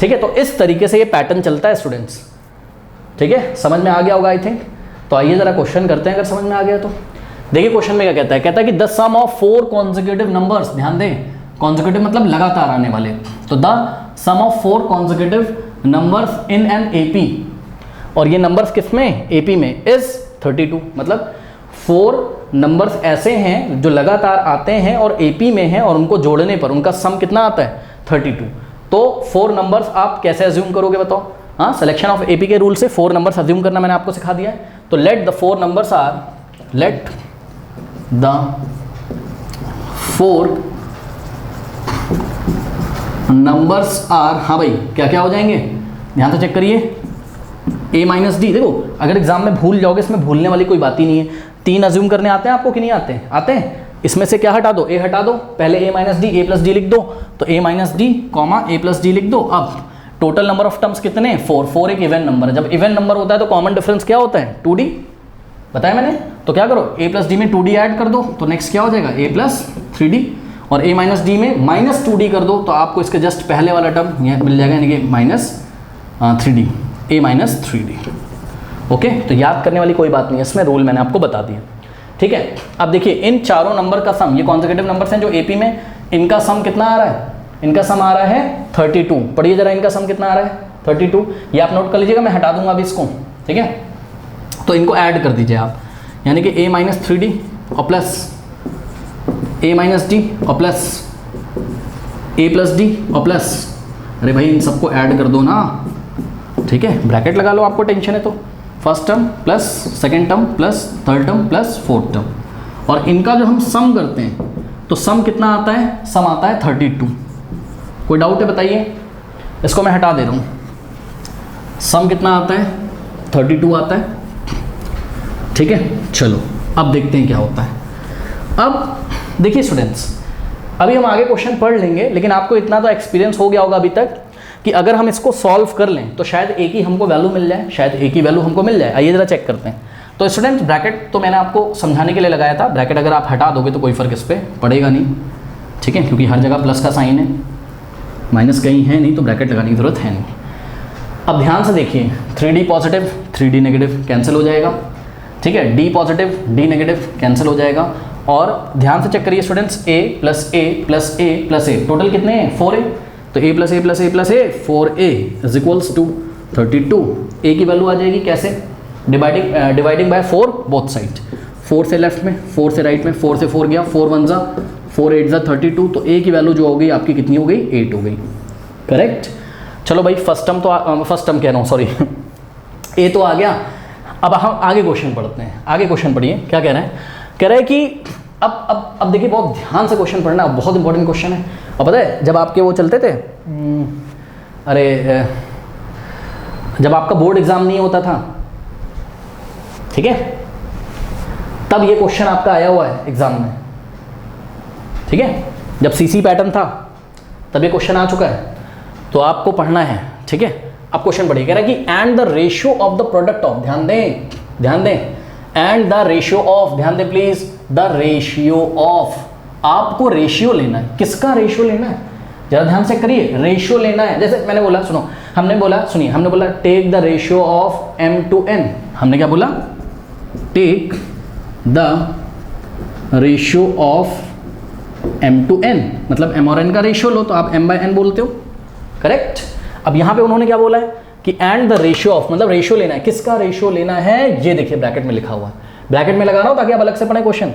ठीक है। तो इस तरीके से ये पैटर्न चलता है स्टूडेंट्स, ठीक है, समझ में आ गया होगा आई थिंक। तो आइए जरा क्वेश्चन करते हैं अगर समझ में आ गया तो। देखिए क्वेश्चन में क्या कहता है, कहता है कि the sum of 4 consecutive numbers, ध्यान दें कॉन्जिक्यूटिव मतलब लगातार आने वाले, तो the sum of 4 consecutive numbers in an AP, और ये नंबर्स किस में, एपी में, इज 32। मतलब 4 नंबर्स ऐसे हैं जो लगातार आते हैं और एपी में हैं और उनको जोड़ने पर उनका सम कितना आता है 32। तो 4 नंबर्स आप कैसे अज्यूम करोगे बताओ। हाँ, सिलेक्शन ऑफ एपी के रूल से 4 नंबर्स अज्यूम करना मैंने आपको सिखा दिया है। तो let the 4 numbers are, let the 4 numbers are, हाँ भाई क्या क्या हो जाएंगे, ध्यान से चेक करिए, a माइनस डी। देखो अगर एग्जाम में भूल जाओगे, इसमें भूलने वाली कोई बात ही नहीं है। 3 अज्यूम करने आते हैं आपको कि नहीं आते हैं, आते हैं। इसमें से क्या हटा दो, a हटा दो, पहले a minus D, a plus D लिख दो, तो a minus D comma a plus D लिख दो। अब टोटल नंबर ऑफ टर्म्स कितने, 4 एक इवन नंबर है। जब इवन नंबर होता है तो कॉमन डिफरेंस क्या होता है 2d, बताया मैंने। तो क्या करो, a प्लस डी में 2d ऐड कर दो, तो नेक्स्ट क्या हो जाएगा a प्लस 3d, और a माइनस डी में माइनस 2d कर दो, तो आपको इसके जस्ट पहले वाला टर्म यह मिल जाएगा, यानी कि minus 3d, a minus 3d। Okay, तो याद करने वाली कोई बात नहीं है, इसमें रूल मैंने आपको बता दिया, ठीक है। अब देखिए इन चारों नंबर का सम, ये कॉन्जिक्यूटिव नंबर्स हैं जो एपी में, इनका सम कितना आ रहा है, इनका सम आ रहा है 32। पढ़िए जरा इनका सम कितना आ रहा है 32, ये आप नोट कर लीजिएगा, मैं हटा दूंगा अभी इसको, ठीक है। तो इनको ऐड कर दीजिए आप, यानी कि a माइनस 3d और प्लस a माइनस डी और प्लस a प्लस डी और प्लस, अरे भाई इन सबको ऐड कर दो ना, ठीक है, ब्रैकेट लगा लो, आपको टेंशन है तो, first term plus second term plus third term plus fourth term, और इनका जो हम सम करते हैं तो सम कितना आता है, सम आता है 32। कोई डाउट है बताइए, इसको मैं हटा दे रहा हूँ, सम कितना आता है 32 आता है, ठीक है। चलो अब देखते हैं क्या होता है। अब देखिए स्टूडेंट्स, अभी हम आगे क्वेश्चन पढ़ लेंगे, लेकिन आपको इतना तो एक्सपीरियंस हो गया होगा अभी तक कि अगर हम इसको सॉल्व कर लें तो शायद एक ही हमको वैल्यू मिल जाए, शायद एक ही वैल्यू हमको मिल जाए। आइए जरा चेक करते हैं। तो स्टूडेंट्स ब्रैकेट तो मैंने आपको समझाने के लिए लगाया था, ब्रैकेट अगर आप हटा दोगे तो कोई फ़र्क इस पर पड़ेगा नहीं, ठीक है, क्योंकि हर जगह प्लस का साइन है, माइनस कहीं है नहीं, तो ब्रैकेट लगाने की ज़रूरत है नहीं। अब ध्यान से देखिए, 3d positive 3d negative cancel हो जाएगा, ठीक है, d positive d negative cancel हो जाएगा, और ध्यान से चेक करिए students, a plus a plus a plus a, total कितने हैं 4a, तो a plus a plus a plus a 4a is equals to 32। a की वैल्यू आ जाएगी कैसे, डिवाइडिंग बाय 4 बोथ साइड, 4 से लेफ्ट में 4 से राइट में, 4 से 4 गया, 4 1 जा 4 8 जा 32, तो a की वैल्यू जो हो गई आपकी कितनी हो गई 8 हो गई, करेक्ट। चलो भाई फर्स्ट टर्म कह रहा हूँ, सॉरी a तो आ गया। अब हम आगे क्वेश्चन पढ़ते हैं, आगे क्वेश्चन पढ़िए क्या कह रहे हैं, कह रहे हैं कि अब देखिए बहुत ध्यान से क्वेश्चन पढ़ना, बहुत इंपॉर्टेंट क्वेश्चन है। और पता है जब आपके वो चलते थे, अरे जब आपका बोर्ड एग्जाम नहीं होता था, ठीक है, तब ये क्वेश्चन आपका आया हुआ है एग्जाम में, ठीक है, जब सीसी पैटर्न था तब ये क्वेश्चन आ चुका है, तो आपको पढ़ना है, ठीक है। अब क्वेश्चन पढ़िए, कह रहा है कि and the ratio of the product of, ध्यान दें, एंड द रेशियो ऑफ, ध्यान दें प्लीज, द रेशियो ऑफ, आपको रेशियो लेना है, किसका रेशियो लेना है, जरा ध्यान से करिए, रेशियो लेना है। जैसे मैंने बोला, सुनो, हमने बोला take the ratio of m to n, हमने क्या बोला, take the ratio of m to n, मतलब m और n का रेशियो लो, तो आप m by n बोलते हो, करेक्ट। अब यहाँ पे उन्होंने क्या बोला है कि एंड द रेशियो ऑफ, मतलब रेशियो लेना है, किसका रेशियो लेना है, ये देखिए ब्रैकेट में लिखा हुआ है, ब्रैकेट में लगा रहा हूं ताकि आप अलग से पढ़ें question.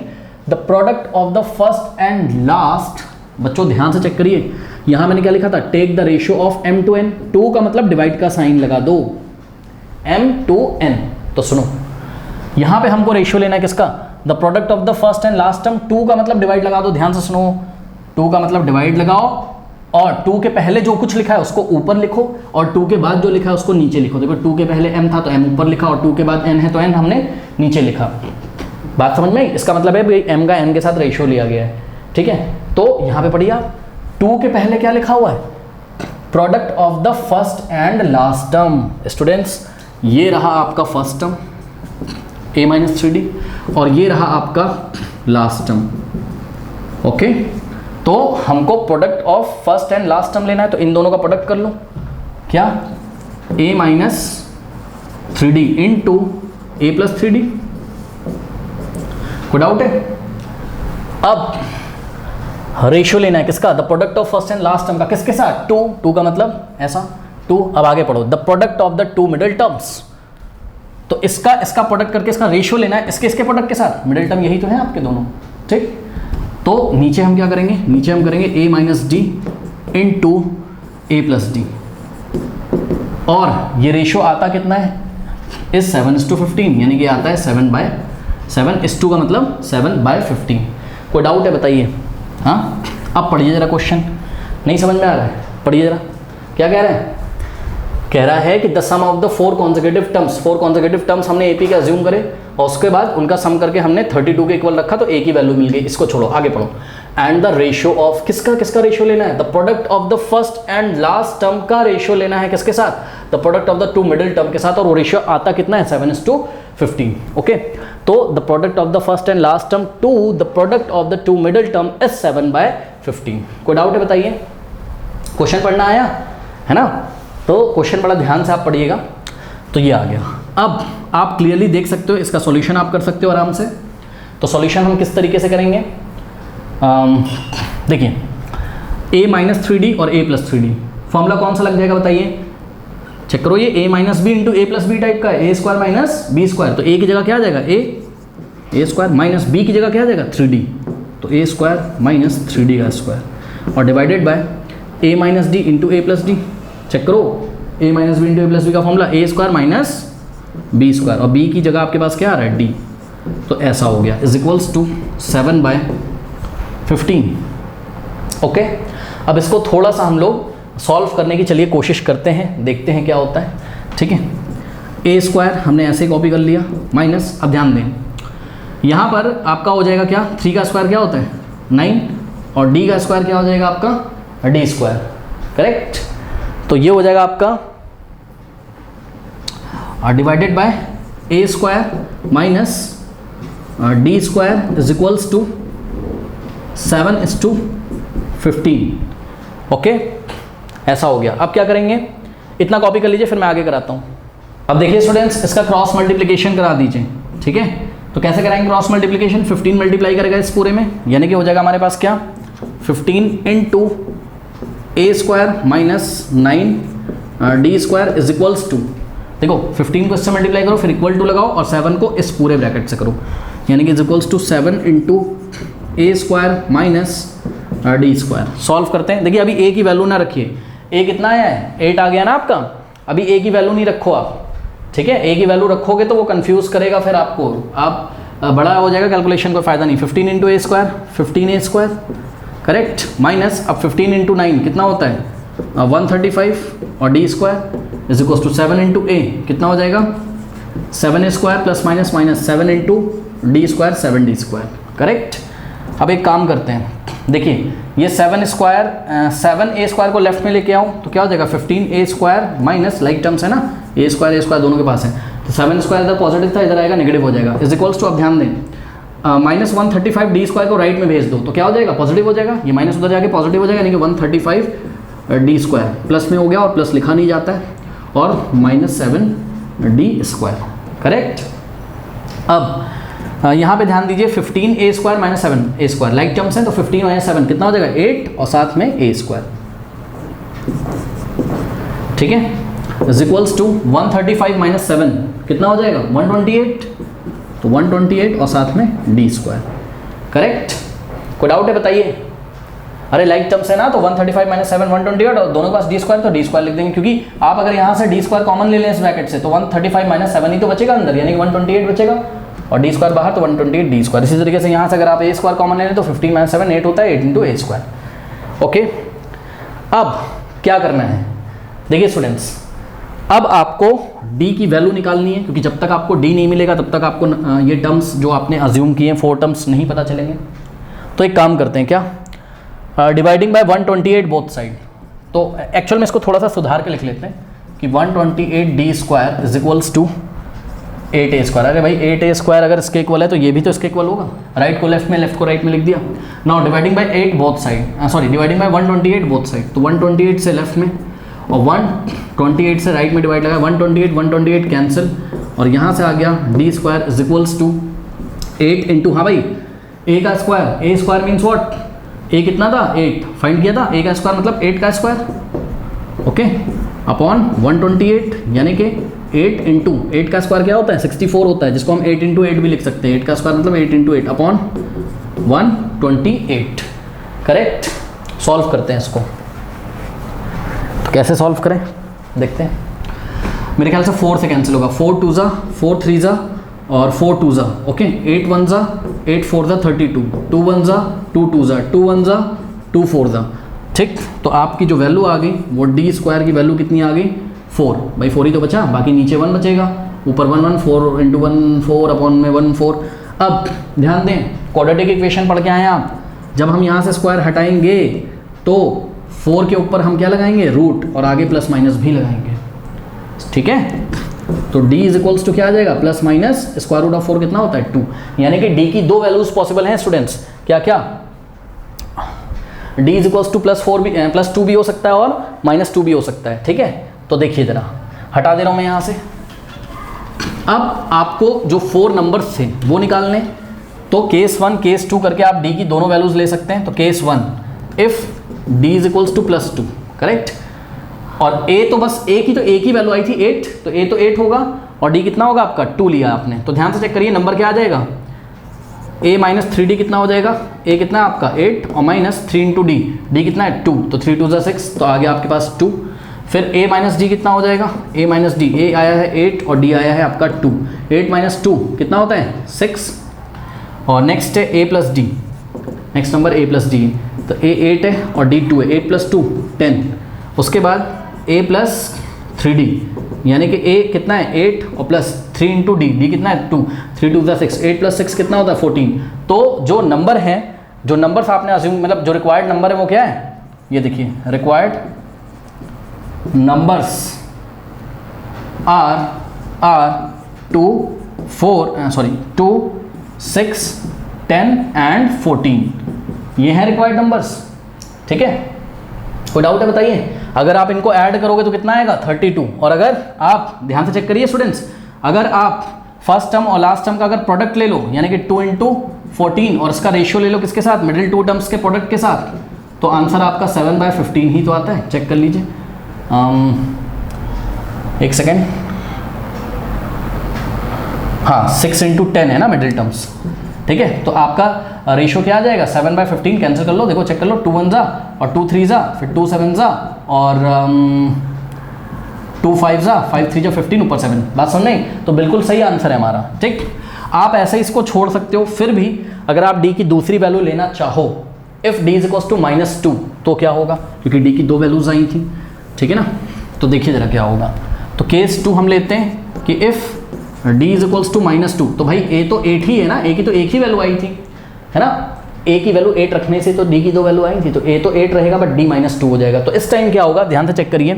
The product of the first and last, बच्चों ध्यान से चेक करिए, यहां मैंने क्या लिखा था, take the ratio of m to n, 2 का मतलब डिवाइड का साइन लगा दो, m to n। तो सुनो, यहां पे हमको रेशियो लेना है किसका, the product of the first and last term, 2 का मतलब डिवाइड लगा दो, ध्यान से सुनो, 2 का मतलब डिवाइड लगाओ और 2 के पहले जो कुछ लिखा है उसको ऊपर लिखो और 2 के बाद जो लिखा है उसको नीचे लिखो। देखो 2 के पहले m था तो m ऊपर लिखा और 2 के बाद n है तो n हमने नीचे लिखा। बात समझ में आई? इसका मतलब है भाई m का n के साथ रेशियो लिया गया है, ठीक है। तो यहाँ पे पढ़िए आप, 2 के पहले क्या लिखा हुआ है, product of the first and last term. Students ये रहा आपका फर्स्ट टर्म a-3d और ये रहा आपका लास्ट टर्म, ओके। तो हमको product of first and last term लेना है, तो इन दोनों का प्रोडक्ट कर लो, क्या, a-3d इंटू a+3d। कोई डाउट है? अब रेशियो लेना है किसका, the product of first and last term का, किसके साथ, 2 का मतलब ऐसा 2। अब आगे पढ़ो, the product of the 2 middle terms, तो इसका प्रोडक्ट करके इसका रेशियो लेना है इसके प्रोडक्ट के साथ, मिडिल टर्म यही तो है आपके दोनों, ठीक। तो नीचे हम क्या करेंगे, नीचे हम करेंगे a-d इंटू a+d और ये रेशियो आता कितना है, इस 7:15, यानी कि आता है 7/7 का मतलब 7/15। कोई डाउट है बताइए? हाँ, अब पढ़िए जरा क्वेश्चन, नहीं समझ में आ रहा है, पढ़िए जरा, क्या कह रहे हैं, कह रहा है कि the sum of the 4 consecutive terms हमने AP के अज्यूम करे और उसके बाद उनका सम करके हमने 32 के इक्वल रखा तो A की वैल्यू मिल गई। इसको छोड़ो, आगे पढ़ो। एंड द रेशियो ऑफ, किसका रेशियो लेना है, the product of the first and last term का रेशियो लेना है किसके साथ, the product of the 2 middle term के साथ, और वो रेशियो आता कितना है, 7:15, ओके। तो the product of the first and last term to the product of the 2 middle term is 7/15। कोई डाउट है बताइए? क्वेश्चन पढ़ना आया है ना, तो क्वेश्चन बड़ा ध्यान से आप पढ़िएगा। तो ये आ गया। अब आप क्लियरली देख सकते हो, इसका सॉल्यूशन आप कर सकते हो आराम से। तो सॉल्यूशन हम किस तरीके से करेंगे, देखिए a-3d और a+3d, फॉर्मूला कौन सा लग जाएगा बताइए, चेक करो, ये a-b इंटू a+b टाइप का है, a² माइनस b², तो a की जगह क्या आ जाएगा, a² माइनस b की जगह क्या आ जाएगा, 3d, तो a² माइनस 3d का स्क्वायर और divided by a-d into a+d। Check करो, a-b इंटू a+b का फॉर्मूला a² माइनस b² और b की जगह आपके पास क्या आ रहा है, d, तो ऐसा हो गया, इज इक्वल्स टू 7/15, ओके। अब इसको थोड़ा सा हम लोग सॉल्व करने की चलिए कोशिश करते हैं, देखते हैं क्या होता है, ठीक है। a² हमने ऐसे कॉपी कर लिया माइनस, अब ध्यान दें यहाँ पर आपका हो जाएगा क्या, 3 का स्क्वायर क्या होता है 9 और d का स्क्वायर क्या हो जाएगा आपका d², करेक्ट। तो ये हो जाएगा आपका divided by a² minus d² is equals to 7:15, okay, ऐसा हो गया। अब क्या करेंगे, इतना कॉपी कर लीजिए, फिर मैं आगे कराता हूँ। अब देखिए स्टूडेंट्स, इसका क्रॉस मल्टीप्लिकेशन करा दीजिए, ठीक है। तो कैसे कराएंगे क्रॉस मल्टीप्लिकेशन, 15 मल्टीप्लाई करेगा इस पूरे में, यानी कि हो जाएगा हमारे पास क्या, 15 into a² minus 9 d² is equals to, देखो 15 को इससे मल्टीप्लाई करो, फिर इक्वल टू लगाओ और 7 को इस पूरे ब्रैकेट से करो, यानी कि is equals to 7 into a² minus d²। Solve करते हैं। देखिए अभी a की वैल्यू ना रखिए, a कितना आया है, 8 आ गया ना आपका, अभी a की वैल्यू नहीं रखो आप, ठीक है। a की वैल्यू रखोगे तो वो कंफ्यूज करेगा, फिर आपको आप बड़ा हो जाएगा कैलकुलेशन, कोई फायदा नहीं। 15 into a², 15a², correct, minus अब 15 इंटू 9 कितना होता है 135 और d² is equal to 7 into a कितना हो जाएगा 7a² plus minus minus 7 into d² 7d², correct. अब एक काम करते हैं, देखिए ये 7a² को लेफ्ट में लेके आऊँ तो क्या हो जाएगा 15a² माइनस, लाइक टर्म्स है ना, a² दोनों के पास है, तो 7² इधर पॉजिटिव था, इधर आएगा नेगेटिव हो जाएगा, इज इक्वल्स टू, अब ध्यान दें माइनस 135 d² को राइट में भेज दो तो क्या हो जाएगा, पॉजिटिव हो जाएगा, ये माइनस उधर जाके पॉजिटिव हो जाएगा, यानी कि 135 d² प्लस में हो गया और प्लस लिखा नहीं जाता है, और माइनस 7d², करेक्ट। अब यहाँ पे ध्यान दीजिए 15a² minus 7a², like terms हैं, तो 15 माइनस 7 कितना हो जाएगा 8 और साथ में a², ठीक है, इज इक्वल्स टू 135 माइनस 7 कितना हो जाएगा 128, तो 128 और साथ में डी स्क्वायर। करेक्ट, कोई डाउट है बताइए? अरे लाइक टर्म्स है ना, तो 135 माइनस 7 128 और दोनों के पास डी स्क्वायर, तो डी स्क्वायर लिख देंगे, क्योंकि आप अगर यहाँ से डी स्क्वायर कॉमन ले लें इस ब्रैकेट से तो 135 माइनस 7 ही तो बचेगा अंदर, यानी कि 128 बचेगा और डी स्क्वायर बाहर, तो 128 डी स्क्वायर। इसी तरीके से यहाँ से अगर आप ए स्क्वायर कॉमन ले लें तो 15 माइनस 7 8 होता है, 8 इंटू ए स्क्वायर। ओके, अब क्या करना है, देखिए स्टूडेंट्स, अब आपको d की वैल्यू निकालनी है, क्योंकि जब तक आपको d नहीं मिलेगा तब तक आपको ये टर्म्स जो आपने अज्यूम किए हैं 4 टर्म्स नहीं पता चलेंगे। तो एक काम करते हैं, क्या डिवाइडिंग बाय 128 बोथ साइड, तो एक्चुअल में इसको थोड़ा सा सुधार के लिख लेते हैं कि 128 d square is equals to 8 a square. अरे भाई 8 ए स्क्वायर अगर इसके इक्वल है तो ये भी तो इसके इक्वल होगा, राइट को लेफ्ट में, लेफ्ट को राइट में लिख दिया। Now dividing by 8 both side, sorry dividing by 128 both side, तो 128 से लेफ्ट में और 128 से राइट में डिवाइड लगा, 128 कैंसिल और यहाँ से आ गया D square is equals to 8 into, हाँ भाई ए का square, A square means what, A कितना था 8 फाइंड किया था, ए का स्क्वायर मतलब 8 का स्क्वायर, ओके, अपॉन 128 यानी कि 8 इंटू 8 का स्क्वायर क्या होता है 64 होता है, जिसको हम 8 इंटू 8 भी लिख सकते हैं, 8 का स्क्वायर मतलब 8 इंटू 8 अपॉन 128। करेक्ट, सॉल्व करते हैं इसको, तो कैसे सॉल्व करें देखते हैं। मेरे ख्याल से 4 से कैंसिल होगा, 4 2 ज़ा 4 3 ज़ा और 4 2 ज़ा, ओके, 8 1 ज़ा 8 4 ज़ा 32, 2 1 ज़ा 2 2 ज़ा 2 1 ज़ा 2 4 ज़ा, ठीक। तो आपकी जो वैल्यू आ गई वो डी स्क्वायर की वैल्यू कितनी आ गई 4, भाई 4 ही तो बचा, बाकी नीचे 1 बचेगा, ऊपर 1 1 4 इंटू 1 4 अपॉन में 1 4। अब ध्यान दें, क्वाड्रेटिक इक्वेशन पढ़ के आए आप, जब हम यहाँ से स्क्वायर हटाएंगे तो 4 के ऊपर हम क्या लगाएंगे रूट और आगे प्लस माइनस भी लगाएंगे, ठीक है। तो d इज इक्वल्स टू क्या आ जाएगा plus minus square root of 4 कितना होता है 2, यानी कि d की दो वैल्यूज पॉसिबल हैं स्टूडेंट्स, क्या क्या, d is equals two plus 2 भी हो सकता है और -2 भी हो सकता है, ठीक है। तो देखिए जरा, हटा दे रहा हूं मैं यहां से। अब आपको जो 4 नंबर्स थे वो निकालने, तो केस 1 केस 2 करके आप d की दोनों वैल्यूज ले सकते हैं। तो case 1 if d is equals two plus 2, correct, और a तो बस a की तो एक ही वैल्यू आई थी 8, तो a तो 8 होगा और d कितना होगा आपका 2 लिया आपने, तो ध्यान से चेक करिए नंबर क्या आ जाएगा, a माइनस 3d कितना हो जाएगा, a कितना है आपका 8 और माइनस 3 इंटू डी, डी कितना है 2, तो 3 2 ज़ा 6, तो आ गया आपके पास 2। फिर a माइनस डी कितना हो जाएगा, a माइनस डी, a आया है 8 और d आया है आपका 2, 8 माइनस 2 कितना होता है 6, और नेक्स्ट है a plus D, next number a plus D, तो a 8 है और d 2 है, 8 प्लस 2 10, उसके बाद a प्लस 3d, यानी कि a कितना है 8 और प्लस 3 इंटू डी, डी कितना है 2, 3 2 ज़ा 6, 8 प्लस 6 कितना होता है 14। तो जो नंबर है, जो नंबर्स आपने अज्यूम, मतलब जो रिक्वायर्ड नंबर है वो क्या है, ये देखिए, रिक्वायर्ड नंबर्स आर 2 6 10 एंड 14, ये हैं रिक्वायर्ड नंबर्स, ठीक है। कोई डाउट है बताइए? अगर आप इनको ऐड करोगे तो कितना आएगा 32, और अगर आप ध्यान से चेक करिए स्टूडेंट्स, अगर आप फर्स्ट टर्म और लास्ट टर्म का अगर प्रोडक्ट ले लो, यानी कि 2 इंटू 14 और इसका रेशियो ले लो किसके साथ, मिडिल 2 टर्म्स के प्रोडक्ट के साथ, तो आंसर आपका 7/15 ही तो आता है, चेक कर लीजिए। एक सेकेंड, हाँ 6 इंटू 10 है ना मिडिल टर्म्स, ठीक है। तो आपका रेशियो क्या आ जाएगा 7/15, कैंसिल कर लो, देखो चेक कर लो, 2 1 ज़ा और 2 3 ज़ा, फिर 2 7 ज़ा और 2 5 ज़ा, 5 3 ज़ा 15, ऊपर 7, बात समझ नहीं, तो बिल्कुल सही आंसर है हमारा, ठीक। आप ऐसे इसको छोड़ सकते हो, फिर भी अगर आप d की दूसरी वैल्यू लेना चाहो, if d is equals to -2, तो क्या होगा, क्योंकि d की दो वैल्यूज आई थी, ठीक है ना। तो देखिए जरा क्या होगा, तो केस 2 हम लेते हैं कि if d is equals to -2, तो भाई a तो 8 ही है ना, a की तो एक ही वैल्यू आई थी, है ना, a की वैल्यू 8 रखने से तो d की दो वैल्यू आई थी, तो a तो 8 रहेगा बट d -2 हो जाएगा। तो इस टाइम क्या होगा, ध्यान से चेक करिए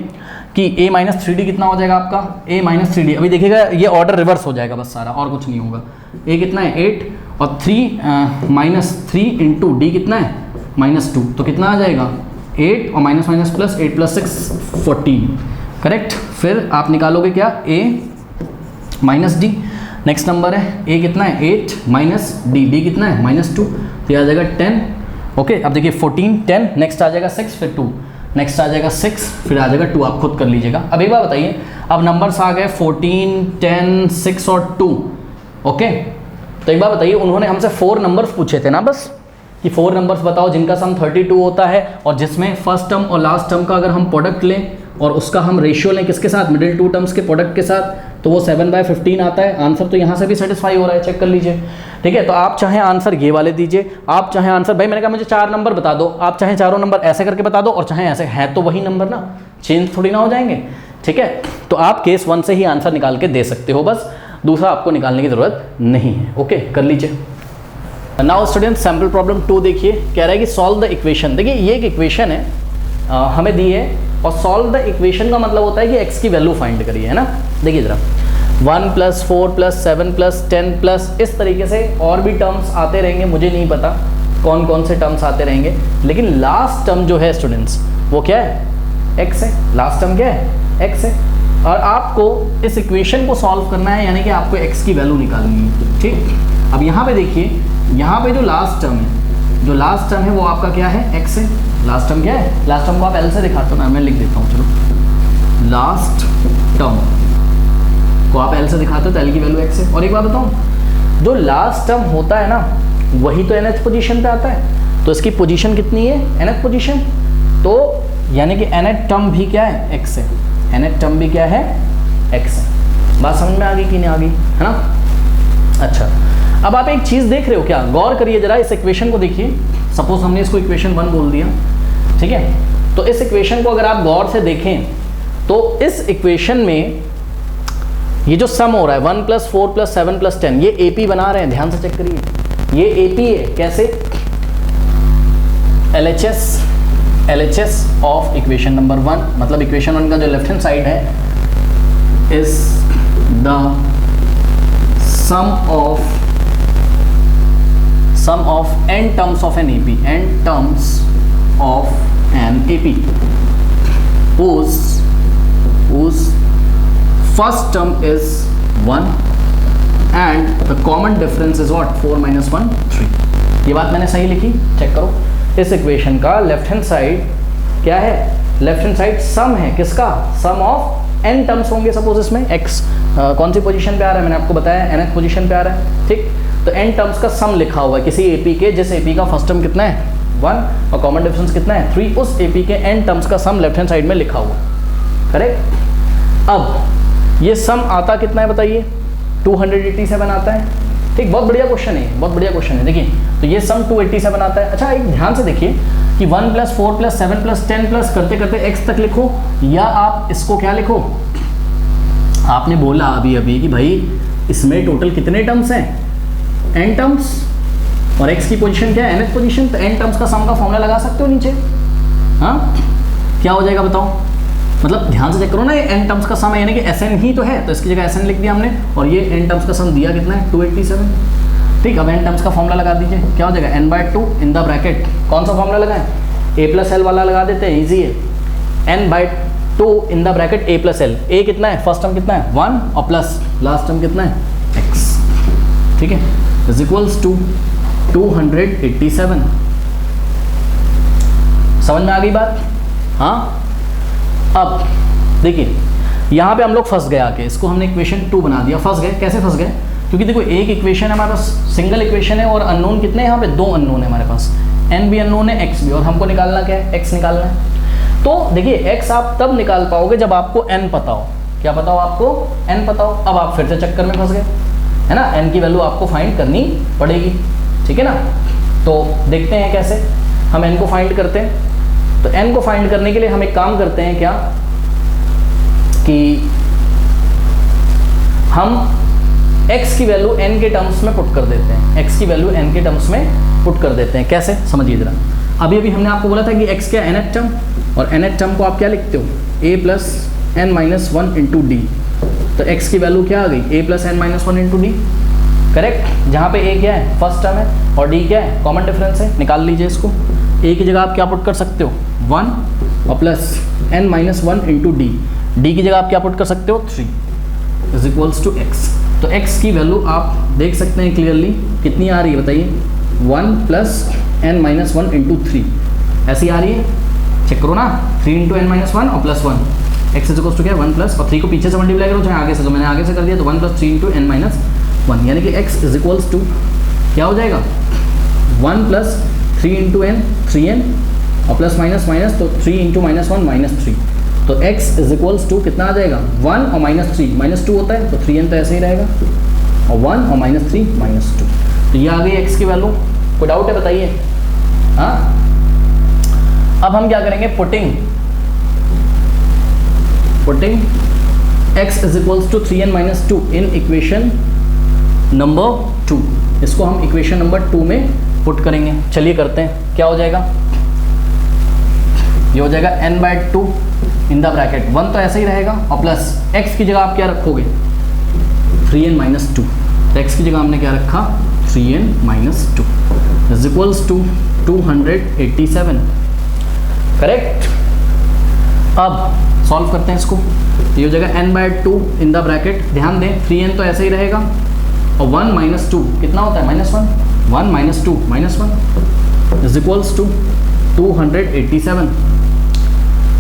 कि a माइनस 3d कितना हो जाएगा आपका, a माइनस 3d, अभी देखिएगा ये ऑर्डर रिवर्स हो जाएगा बस सारा, और कुछ नहीं होगा। a कितना है 8 और 3 इंटू डी कितना है -2, तो कितना आ जाएगा 8 और minus minus plus 8 plus 6 14, correct. फिर आप निकालोगे क्या a minus D, next number है a कितना है 8 माइनस डी कितना है -2, तो ये आ जाएगा 10, ओके। अब देखिए 14 10, नेक्स्ट आ जाएगा 6 फिर 2, नेक्स्ट आ जाएगा 6, फिर आ जाएगा 2, आप खुद कर लीजिएगा। अब एक बार बताइए, अब नंबर्स आ गए 14, 10, 6 और 2, ओके। तो एक बार बताइए, उन्होंने हमसे 4 नंबर्स पूछे थे ना बस, कि 4 नंबर्स बताओ जिनका सम 32 होता है और जिसमें फर्स्ट टर्म और लास्ट टर्म का अगर हम प्रोडक्ट लें और उसका हम रेशियो लें किसके साथ, मिडिल 2 टर्म्स के प्रोडक्ट के साथ, तो वो 7/15 आता है। आंसर तो यहाँ से भी सेटिस्फाई हो रहा है, चेक कर लीजिए, ठीक है। तो आप चाहे आंसर ये वाले दीजिए, आप चाहे आंसर, भाई मैंने कहा मुझे 4 नंबर बता दो, आप चाहे चारों नंबर ऐसे करके बता दो और चाहे ऐसे, है तो वही नंबर ना, चेंज थोड़ी ना हो जाएंगे, ठीक है। तो आप केस 1 से ही आंसर निकाल के दे सकते हो, बस दूसरा आपको निकालने की ज़रूरत नहीं है, ओके, कर लीजिए। नाउ स्टूडेंट सैम्पल प्रॉब्लम 2 देखिए, कह रहा है कि सॉल्व द इक्वेशन। देखिए ये एक इक्वेशन है, हमें दी है, और सॉल्व द इक्वेशन का मतलब होता है कि x की वैल्यू फाइंड करिए, है ना। देखिए जरा 1 + 4 + 7 + 10 प्लस, इस तरीके से और भी टर्म्स आते रहेंगे, मुझे नहीं पता कौन कौन से टर्म्स आते रहेंगे, लेकिन लास्ट टर्म जो है स्टूडेंट्स वो क्या है, x है। लास्ट टर्म क्या है, x है, और आपको इस इक्वेशन को सॉल्व करना है, यानी कि आपको x की वैल्यू निकालनी है, ठीक। अब यहाँ पे देखिए, यहाँ पे जो लास्ट टर्म है वो आपका क्या है, x है। लास्ट टर्म क्या है, लास्ट टर्म को आप L से दिखाते हो ना, मैं लिख देता हूँ, चलो लास्ट टर्म को आप L से दिखाते हो तो L की वैल्यू x है। और एक बात बताऊँ, जो लास्ट टर्म होता है ना वही तो nth पोजीशन पे आता है, तो इसकी पोजीशन कितनी है, nth पोजीशन, तो यानी कि nth टर्म भी क्या है, x है, nth टर्म भी क्या है, x है। बात समझ में आ गई कि नहीं आ गई, है ना। अच्छा, अब आप एक चीज़ देख रहे हो क्या, गौर करिए जरा, इस इक्वेशन को देखिए। सपोज हमने इसको इक्वेशन 1 बोल दिया, ठीक है। तो इस इक्वेशन को अगर आप गौर से देखें तो इस इक्वेशन में ये जो सम हो रहा है 1 + 4 + 7 + 10, ये AP बना रहे हैं, ध्यान से चेक करिए, ये AP है, कैसे, LHS ऑफ इक्वेशन नंबर 1, मतलब इक्वेशन 1 का जो लेफ्ट हैंड साइड है is the sum of n terms of an AP, n terms of an AP whose first term is 1 and the common difference is what, 4 - 1 3। ये बात मैंने सही लिखी, check करो। इस इक्वेशन का लेफ्ट हैंड साइड क्या है, लेफ्ट हैंड साइड सम है, किसका, सम ऑफ n टर्म्स होंगे। सपोज इसमें x कौन सी पोजीशन पे आ रहा है, मैंने आपको बताया nth पोजीशन पे आ रहा है, ठीक। तो n टर्म्स का सम लिखा हुआ है किसी AP के, जिस AP का फर्स्ट टर्म कितना है 1 और कॉमन डिफरेंस कितना है 3, उस AP के n टर्म्स का सम लेफ्ट हैंड साइड में लिखा हुआ, करेक्ट। अब ये सम आता कितना है बताइए, 287 आता है, ठीक। बहुत बढ़िया क्वेश्चन है, बहुत बढ़िया क्वेश्चन है। देखिए तो ये सम 287 आता है। अच्छा एक ध्यान से देखिए कि 1 + 4 + 7 + 10 प्लस करते करते x तक लिखो, या आप इसको क्या लिखो, आपने बोला अभी कि भाई इसमें टोटल कितने टर्म्स हैं, n टर्म्स, और x की पोजीशन क्या है, nth पोजीशन, तो n टर्म्स का सम का फॉर्मूला लगा सकते हो नीचे, हाँ क्या हो जाएगा बताओ, मतलब ध्यान से चेक करो ना, ये n टर्म्स का सम है, यानी कि Sn ही तो है, तो इसकी जगह Sn लिख दिया हमने, और ये n टर्म्स का सम दिया कितना है 287, ठीक। अब n टर्म्स का फॉर्मूला लगा दीजिए, क्या हो जाएगा, n/2 इन द ब्रैकेट, कौन सा फॉर्मूला लगाएं, a + l वाला लगा देते हैं, ईजी है, n/2 in the bracket a + l, a कितना है, फर्स्ट टर्म कितना है 1 और प्लस लास्ट टर्म कितना है x, ठीक है, इज इक्वल्स टू 287। समझ में आ गई बात, हाँ। अब देखिए यहाँ पे हम लोग फंस गए आके, इसको हमने इक्वेशन 2 बना दिया, फंस गए, कैसे फंस गए, क्योंकि देखो एक इक्वेशन है हमारे पास, सिंगल इक्वेशन है, और अननोन कितने यहाँ पे 2 अननोन है हमारे पास, n भी अननोन है, x भी, और हमको निकालना क्या है, x निकालना है। तो देखिए x आप तब निकाल पाओगे जब आपको n पता हो, क्या पता हो आपको, n पता हो। अब आप फिर से चक्कर में फंस गए, है ना, n की वैल्यू आपको फाइंड करनी पड़ेगी, ठीक है ना। तो देखते हैं कैसे हम n को फाइंड करते हैं। तो n को फाइंड करने के लिए हम एक काम करते हैं क्या, कि हम x की वैल्यू n के टर्म्स में पुट कर देते हैं, x की वैल्यू n के टर्म्स में पुट कर देते हैं, कैसे समझिए जरा। अभी हमने आपको बोला था कि x क्या nth टर्म, और nth टर्म को आप क्या लिखते हो, a + n - 1 × d, तो x की वैल्यू क्या आ गई, a + n - 1 × d, करेक्ट। जहाँ पे a क्या है, फर्स्ट टर्म है, और d क्या है, कॉमन डिफरेंस है, निकाल लीजिए इसको। a की जगह आप क्या पुट कर सकते हो 1 और प्लस n - 1 × d, d की जगह आप क्या पुट कर सकते हो 3 इज इक्वल्स टू x। तो x की वैल्यू आप देख सकते हैं क्लियरली कितनी आ रही है बताइए, 1 + n - 1 × 3 ऐसी आ रही है, चेक करो ना, 3 इंटू n माइनस वन और plus one, x is equals to क्या है 1 प्लस, और 3 को पीछे से मल्टीप्लाई करो चाहे आगे से, तो मैंने आगे से कर दिया, तो 1 प्लस 3 इंटू n माइनस वन, यानी कि x इज इक्वल्स टू क्या हो जाएगा 1 प्लस 3 इंटू n 3n और प्लस माइनस माइनस, तो 3 इंटू माइनस वन माइनस 3, तो x इज इक्वल्स टू कितना आ जाएगा 1 और माइनस 3, माइनस 2 होता है तो 3n तो ऐसे ही रहेगा, और 1 और माइनस 3 माइनस 2, तो ये आ गई x की वैल्यू। कोई डाउट है बताइए? हाँ, अब हम क्या करेंगे, putting x is equals to 3n minus 2 in equation number 2, इसको हम इक्वेशन नंबर 2 में पुट करेंगे। चलिए करते हैं, क्या हो जाएगा, ये हो जाएगा n/2 इन द ब्रैकेट, 1 तो ऐसे ही रहेगा और प्लस x की जगह आप क्या रखोगे 3n माइनस 2, तो x की जगह हमने क्या रखा 3n minus 2 is equals to 287, correct. अब सॉल्व करते हैं इसको, ये हो जाएगा n/2 इन द ब्रैकेट, ध्यान दें 3n तो ऐसे ही रहेगा और 1 माइनस 2 कितना होता है -1, 1 minus 2 -1 is equals to 287।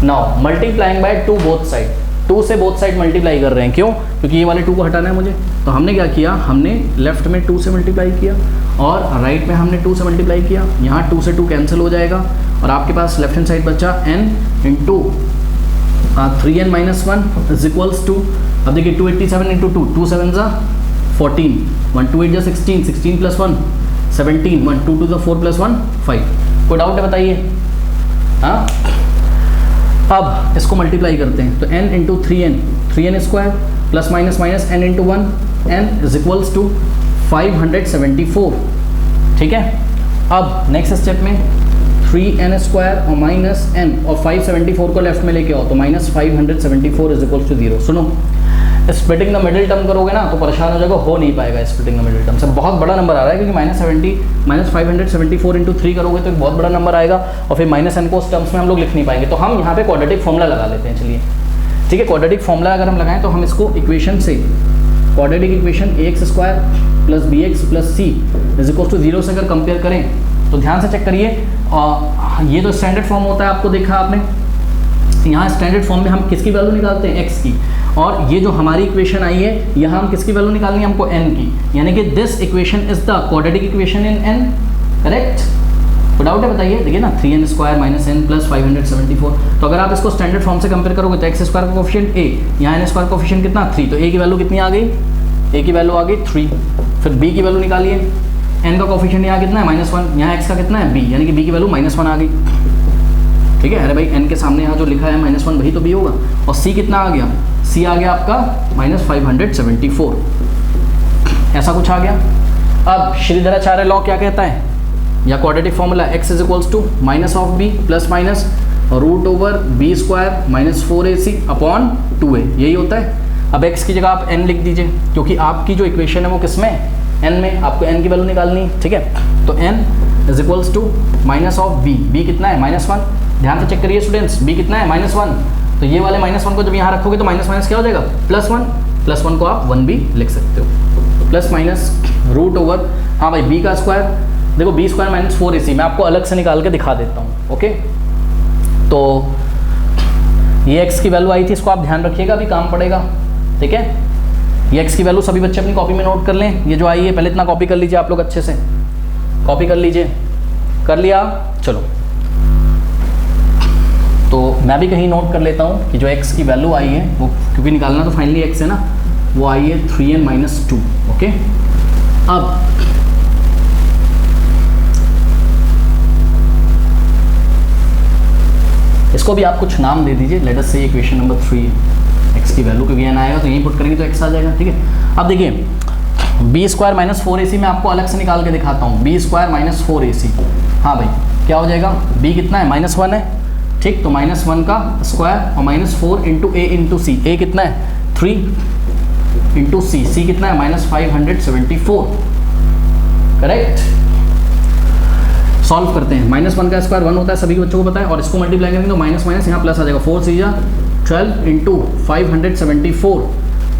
Now multiplying by 2 both side, 2 से बोथ साइड मल्टीप्लाई कर रहे हैं, क्यों, क्योंकि ये वाले 2 को हटाना है मुझे, तो हमने क्या किया, हमने लेफ्ट में 2 से मल्टीप्लाई किया और राइट में हमने 2 से मल्टीप्लाई किया, यहाँ 2 से 2 कैंसिल हो जाएगा और आपके पास लेफ्ट हैंड साइड बचा n into 3n minus 1 is equals to, अब देखिए 287 इंटू 2, 2 7 ज़ा 14, 1 2 8 ज़ा 16, 16 प्लस 1 17, 1 2 2 ज़ा 4 प्लस 1 5। कोई डाउट है बताइए? हाँ, अब इसको मल्टीप्लाई करते हैं, तो n into 3n square plus minus minus n into 1 n is equals to 574, ठीक है। अब नेक्स्ट स्टेप में 3n स्क्वायर और माइनस n और 574 को लेफ्ट में लेके आओ, तो माइनस 574 इज इक्वल्स टू 0। सुनो, स्प्लिटिंग द मिडिल टर्म करोगे ना तो परेशान हो जाएगा, हो नहीं पाएगा स्प्लिटिंग द मिडिल टर्म से, बहुत बड़ा नंबर आ रहा है, क्योंकि माइनस 574 इंटू 3 करोगे तो एक बहुत बड़ा नंबर आएगा और फिर माइनस n को उस टर्म्स में हम लोग लिख नहीं पाएंगे, तो हम यहाँ पे क्वाड्रेटिक फॉर्मूला लगा लेते हैं। चलिए ठीक है, क्वाड्रेटिक फॉर्मूला अगर हम लगाएं तो हम इसको इक्वेशन से, quadratic equation ax square plus bx plus c is equal to 0 से अगर कंपेयर करें तो ध्यान से चेक करिए, ये तो स्टैंडर्ड फॉर्म होता है, आपको देखा आपने, यहाँ स्टैंडर्ड फॉर्म में हम किसकी वैल्यू निकालते हैं x की, और ये जो हमारी इक्वेशन आई है यहाँ हम किसकी वैल्यू निकालनी है हमको n की, यानी कि this equation is the quadratic equation in n, correct. तो डाउट है बताइए, देखिए ना 3n square minus n plus 574, तो अगर आप इसको स्टैंडर्ड फॉर्म से कंपेयर करोगे तो एक्स स्क्वायर का कोफिशिएंट a, यहाँ n स्क्वायर कोफिशिएंट कितना 3, तो a की वैल्यू कितनी आ गई, a की वैल्यू आ गई 3, फिर b की वैल्यू निकालिए, n का कोफिशिएंट यहाँ कितना है -1, यहाँ x का कितना है b, यानी कि b की वैल्यू -1 आ गई, ठीक है। अरे भाई n के सामने यहाँ जो लिखा है -1 वही तो b होगा, और c कितना आ गया, c आ गया आपका -574, ऐसा कुछ आ गया। अब श्रीधराचार्य लॉ क्या कहता है, या quadratic formula x is equals to minus of b plus minus root over b square minus 4ac upon 2a, यही होता है। अब x की जगह आप n लिख दीजिए, क्योंकि आपकी जो इक्वेशन है वो किस में, n में, आपको n की वैल्यू निकालनी है, ठीक है। तो n is equals to minus of b कितना है -1, ध्यान से चेक करिए स्टूडेंट्स, b कितना है -1, तो ये वाले -1 को जब यहाँ रखोगे तो माइनस माइनस क्या हो जाएगा +1 को आप 1 भी लिख सकते हो, प्लस माइनस रूट ओवर, हाँ भाई b का स्क्वायर, देखो b स्क्वायर माइनस 4ac मैं आपको अलग से निकाल के दिखा देता हूँ, ओके। तो ये x की वैल्यू आई थी, इसको आप ध्यान रखिएगा, अभी काम पड़ेगा, ठीक है। ये x की वैल्यू सभी बच्चे अपनी कॉपी में नोट कर लें, ये जो आई है पहले इतना कॉपी कर लीजिए आप लोग, अच्छे से कॉपी कर लीजिए, कर लिया, चलो। तो मैं भी कहीं नोट कर लेता हूँ कि जो x की वैल्यू आई है वो, क्योंकि निकालना तो फाइनली x है ना, वो आई है 3n माइनस 2, ओके। अब इसको भी आप कुछ नाम दे दीजिए, लेट अस से इक्वेशन नंबर 3 है, x की वैल्यू क्योंकि n आएगा तो यहीं पुट करेंगे तो x आ जाएगा, ठीक है। अब देखिए b स्क्वायर माइनस 4ac मैं आपको अलग से निकाल के दिखाता हूँ, b स्क्वायर माइनस 4ac, हाँ भाई क्या हो जाएगा, b कितना है -1 है, ठीक, तो -1 का स्क्वायर और -4 into a into c, a कितना है 3 इंटू सी, सी कितना है -574, करेक्ट। सॉल्व करते हैं, -1 का स्क्वायर 1 होता है, सभी बच्चों को पता है, और इसको मल्टीप्लाई करेंगे तो माइनस माइनस यहाँ प्लस आ जाएगा, 4 × 12 इंटू 574,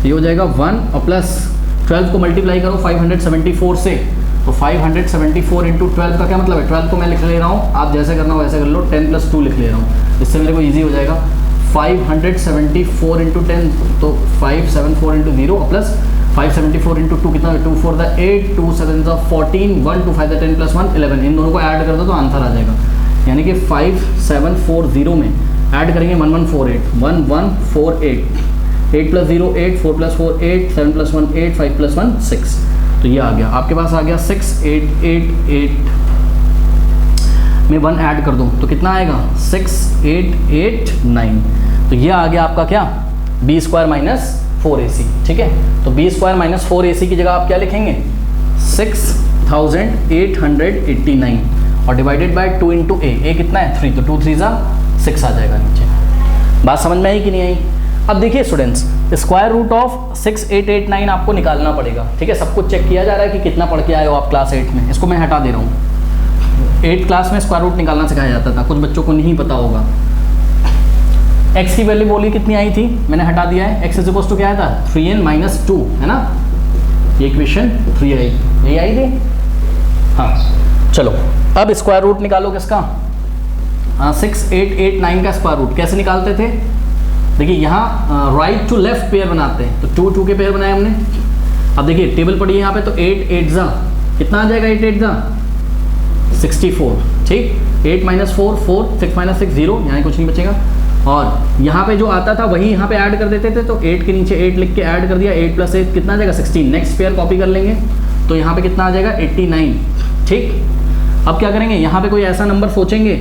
ये हो जाएगा 1 और प्लस 12 को मल्टीप्लाई करो 574 से तो 574 इंटू 12 का क्या मतलब है, 12 को मैं लिख ले रहा हूँ, आप जैसे करना हो वैसे कर लो, 10 + 2 लिख ले रहा हूँ, इससे मेरे को ईजी हो जाएगा। 574 इंटू 10, तो 574 इंटू 0 प्लस 574 इंटू 2 कितना, 2 4 द 8, 2 7 द 14, 1 2 5 द 10 + 1 11, इन दोनों को ऐड कर दो तो आंसर आ जाएगा। यानी कि 5740 में ऐड करेंगे 1148, 1148, 8 + 0 8, 4 + 4 8, 7 + 1 8, 5 + 1 6, तो ये आ गया आपके पास, आ गया 6888 में 1 ऐड कर दूं तो कितना आएगा, 6889। तो ये आ गया आपका क्या, b² - 4ac, ठीक है। तो b² - 4ac की जगह आप क्या लिखेंगे, 6889 और डिवाइडेड बाय 2 इंटू a कितना है 3, तो 2 3 = 6 आ जाएगा नीचे। बात समझ में आई कि नहीं आई? अब देखिए स्टूडेंट्स, स्क्वायर रूट ऑफ 6889 आपको निकालना पड़ेगा, ठीक है। सब कुछ चेक किया जा रहा है कि कितना पढ़ के आए हो आप क्लास 8 में, इसको मैं हटा दे रहा हूँ। 8 क्लास में स्क्वायर रूट निकालना सिखाया जाता था, कुछ बच्चों को नहीं पता होगा। x की वैल्यू बोली कितनी आई थी, मैंने हटा दिया है, x = क्या आया था, 3n - 2, है ना, ये इक्वेशन 3 आई, यही आई थी, हाँ। चलो अब स्क्वायर रूट निकालो किसका, 6889 का स्क्वायर रूट कैसे निकालते थे, देखिए यहाँ राइट टू लेफ्ट पेयर बनाते हैं, तो 2 2 के पेयर बनाए हमने। अब देखिए टेबल पड़ी है यहाँ पे, तो 8 8 जा कितना आ जाएगा, 8 8 जा 64, ठीक, 8 - 4 4, 6 - 6 0, यहाँ कुछ नहीं बचेगा। और यहाँ पे जो आता था वही यहाँ पे ऐड कर देते थे, तो 8 के नीचे 8 लिख के ऐड कर दिया, 8 + 8 कितना आ जाएगा 16, नेक्स्ट पेयर कॉपी कर लेंगे, तो यहाँ पे कितना आ जाएगा 89, ठीक। अब क्या करेंगे, यहाँ पे कोई ऐसा नंबर सोचेंगे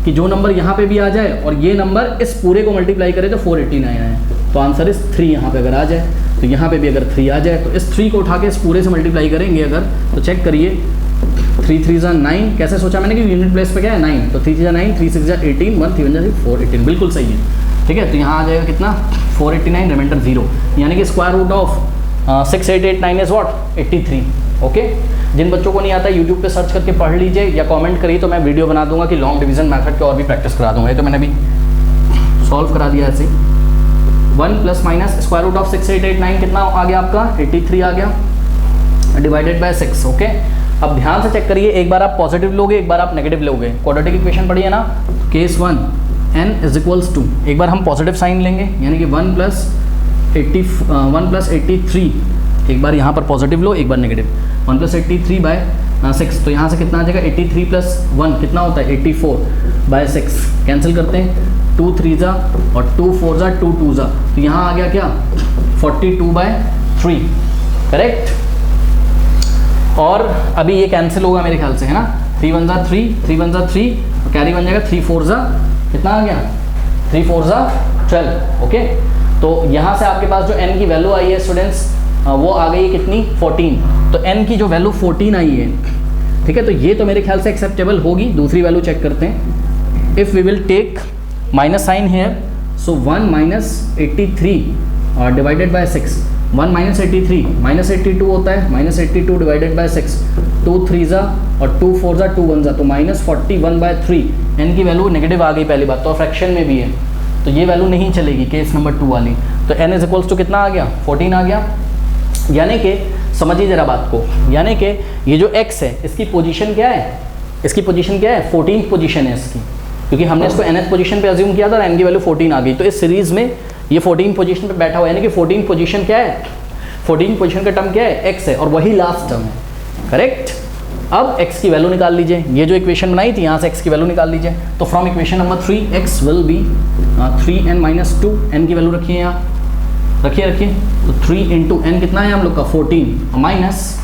कि जो नंबर यहाँ पे भी आ जाए और ये नंबर इस पूरे को मल्टीप्लाई करे तो 489 आए, तो आंसर इस 3 यहाँ पे अगर आ जाए, तो यहाँ पे भी अगर 3 आ जाए, तो इस 3 को उठा के इस पूरे से मल्टीप्लाई करेंगे अगर, तो चेक करिए 3 3 = 9, कैसे सोचा मैंने कि यूनिट प्लेस पे क्या है 9, तो 3 3 = 9, 3 6 = 18, 1 3 1 418, बिल्कुल सही है, ठीक है। तो यहाँ आ जाएगा कितना 489, रिमाइंडर 0, यानी कि square root of 6889 is what 83, okay. जिन बच्चों को नहीं आता यूट्यूब पे सर्च करके पढ़ लीजिए या कमेंट करिए, तो मैं वीडियो बना दूंगा कि लॉन्ग डिवीजन मेथड के और भी प्रैक्टिस करा दूंगा। ये तो मैंने अभी सॉल्व करा दिया ऐसे। 1 ± स्क्वायर रूट ऑफ 6889 कितना आ गया आपका 83 आ गया, डिवाइडेड बाय 6, ओके। अब ध्यान से चेक करिए, एक बार आप पॉजिटिव लोगे, एक बार आप नेगेटिव लोगे, क्वाड्रेटिक इक्वेशन पढ़ी है ना, केस 1 n = 2, एक बार हम पॉजिटिव साइन लेंगे, यानी कि 1 + 83, एक बार यहाँ पर पॉजिटिव लो, एक बार नेगेटिव, 1 + 83/6, तो यहाँ से कितना आ जाएगा 83 + 1 कितना होता है 84/6, कैंसिल करते हैं, 2 3 जा और 2 4 जा 2 2 जा, तो यहाँ आ गया क्या 42/3, करेक्ट। और अभी ये कैंसिल होगा मेरे ख्याल से, है ना, 3 1 = 3, 3 1 = 3, कैरी बन जाएगा 3 4 जा कितना आ गया 3 4 जा 12, ओके। तो यहाँ से आपके पास जो n की वैल्यू आई है स्टूडेंट्स, वो आ गई है कितनी 14, तो n की जो वैल्यू 14 आई है, ठीक है। तो ये तो मेरे ख्याल से एक्सेप्टेबल होगी। दूसरी वैल्यू चेक करते हैं, if we will take minus sign here, so 1 - 83 divided by 6, 1 - 83 -82 होता है, -82 डिवाइडेड बाय 6, 2 3 जा और 2 4 जा 2 1 जा, तो -41/3, n की वैल्यू नेगेटिव आ गई पहली बात तो, फ्रैक्शन में भी है, तो ये वैल्यू नहीं चलेगी केस नंबर 2 वाली। तो n = कितना आ गया 14 आ गया, यानी कि समझिए जरा बात को, यानी कि ये जो x है इसकी पोजीशन क्या है, इसकी पोजीशन क्या है 14th पोजीशन है इसकी, क्योंकि हमने इसको nth पोजीशन पे अज्यूम किया था और n की वैल्यू 14 आ गई, तो इस सीरीज़ में ये 14 पोजीशन पे बैठा हुआ है, यानी कि 14 पोजीशन क्या है, 14 पोजीशन का टर्म क्या है x है, और वही लास्ट टर्म है, करेक्ट। अब x की वैल्यू निकाल लीजिए, ये जो इक्वेशन बनाई थी यहाँ से x की वैल्यू निकाल लीजिए, तो from equation number 3 x will be 3n - 2, n की वैल्यू रखिए यहाँ, रखिए, तो 3 × n कितना है हम लोग का 14, माइनस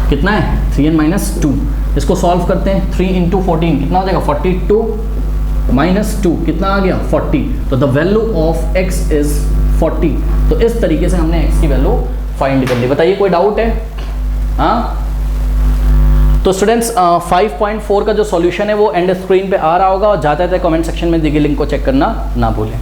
कितना है 3n - 2, इसको सॉल्व करते हैं, 3 × 14 कितना हो जाएगा 42 - 2 कितना आ गया 40, तो the value of x is 40। तो इस तरीके से हमने x की वैल्यू फाइंड कर ली। बताइए कोई डाउट है? हाँ, तो स्टूडेंट्स 5.4 का जो सॉल्यूशन है वो एंड स्क्रीन पे आ रहा होगा, और जाते जाते कमेंट सेक्शन में दी गई लिंक को चेक करना ना भूलें।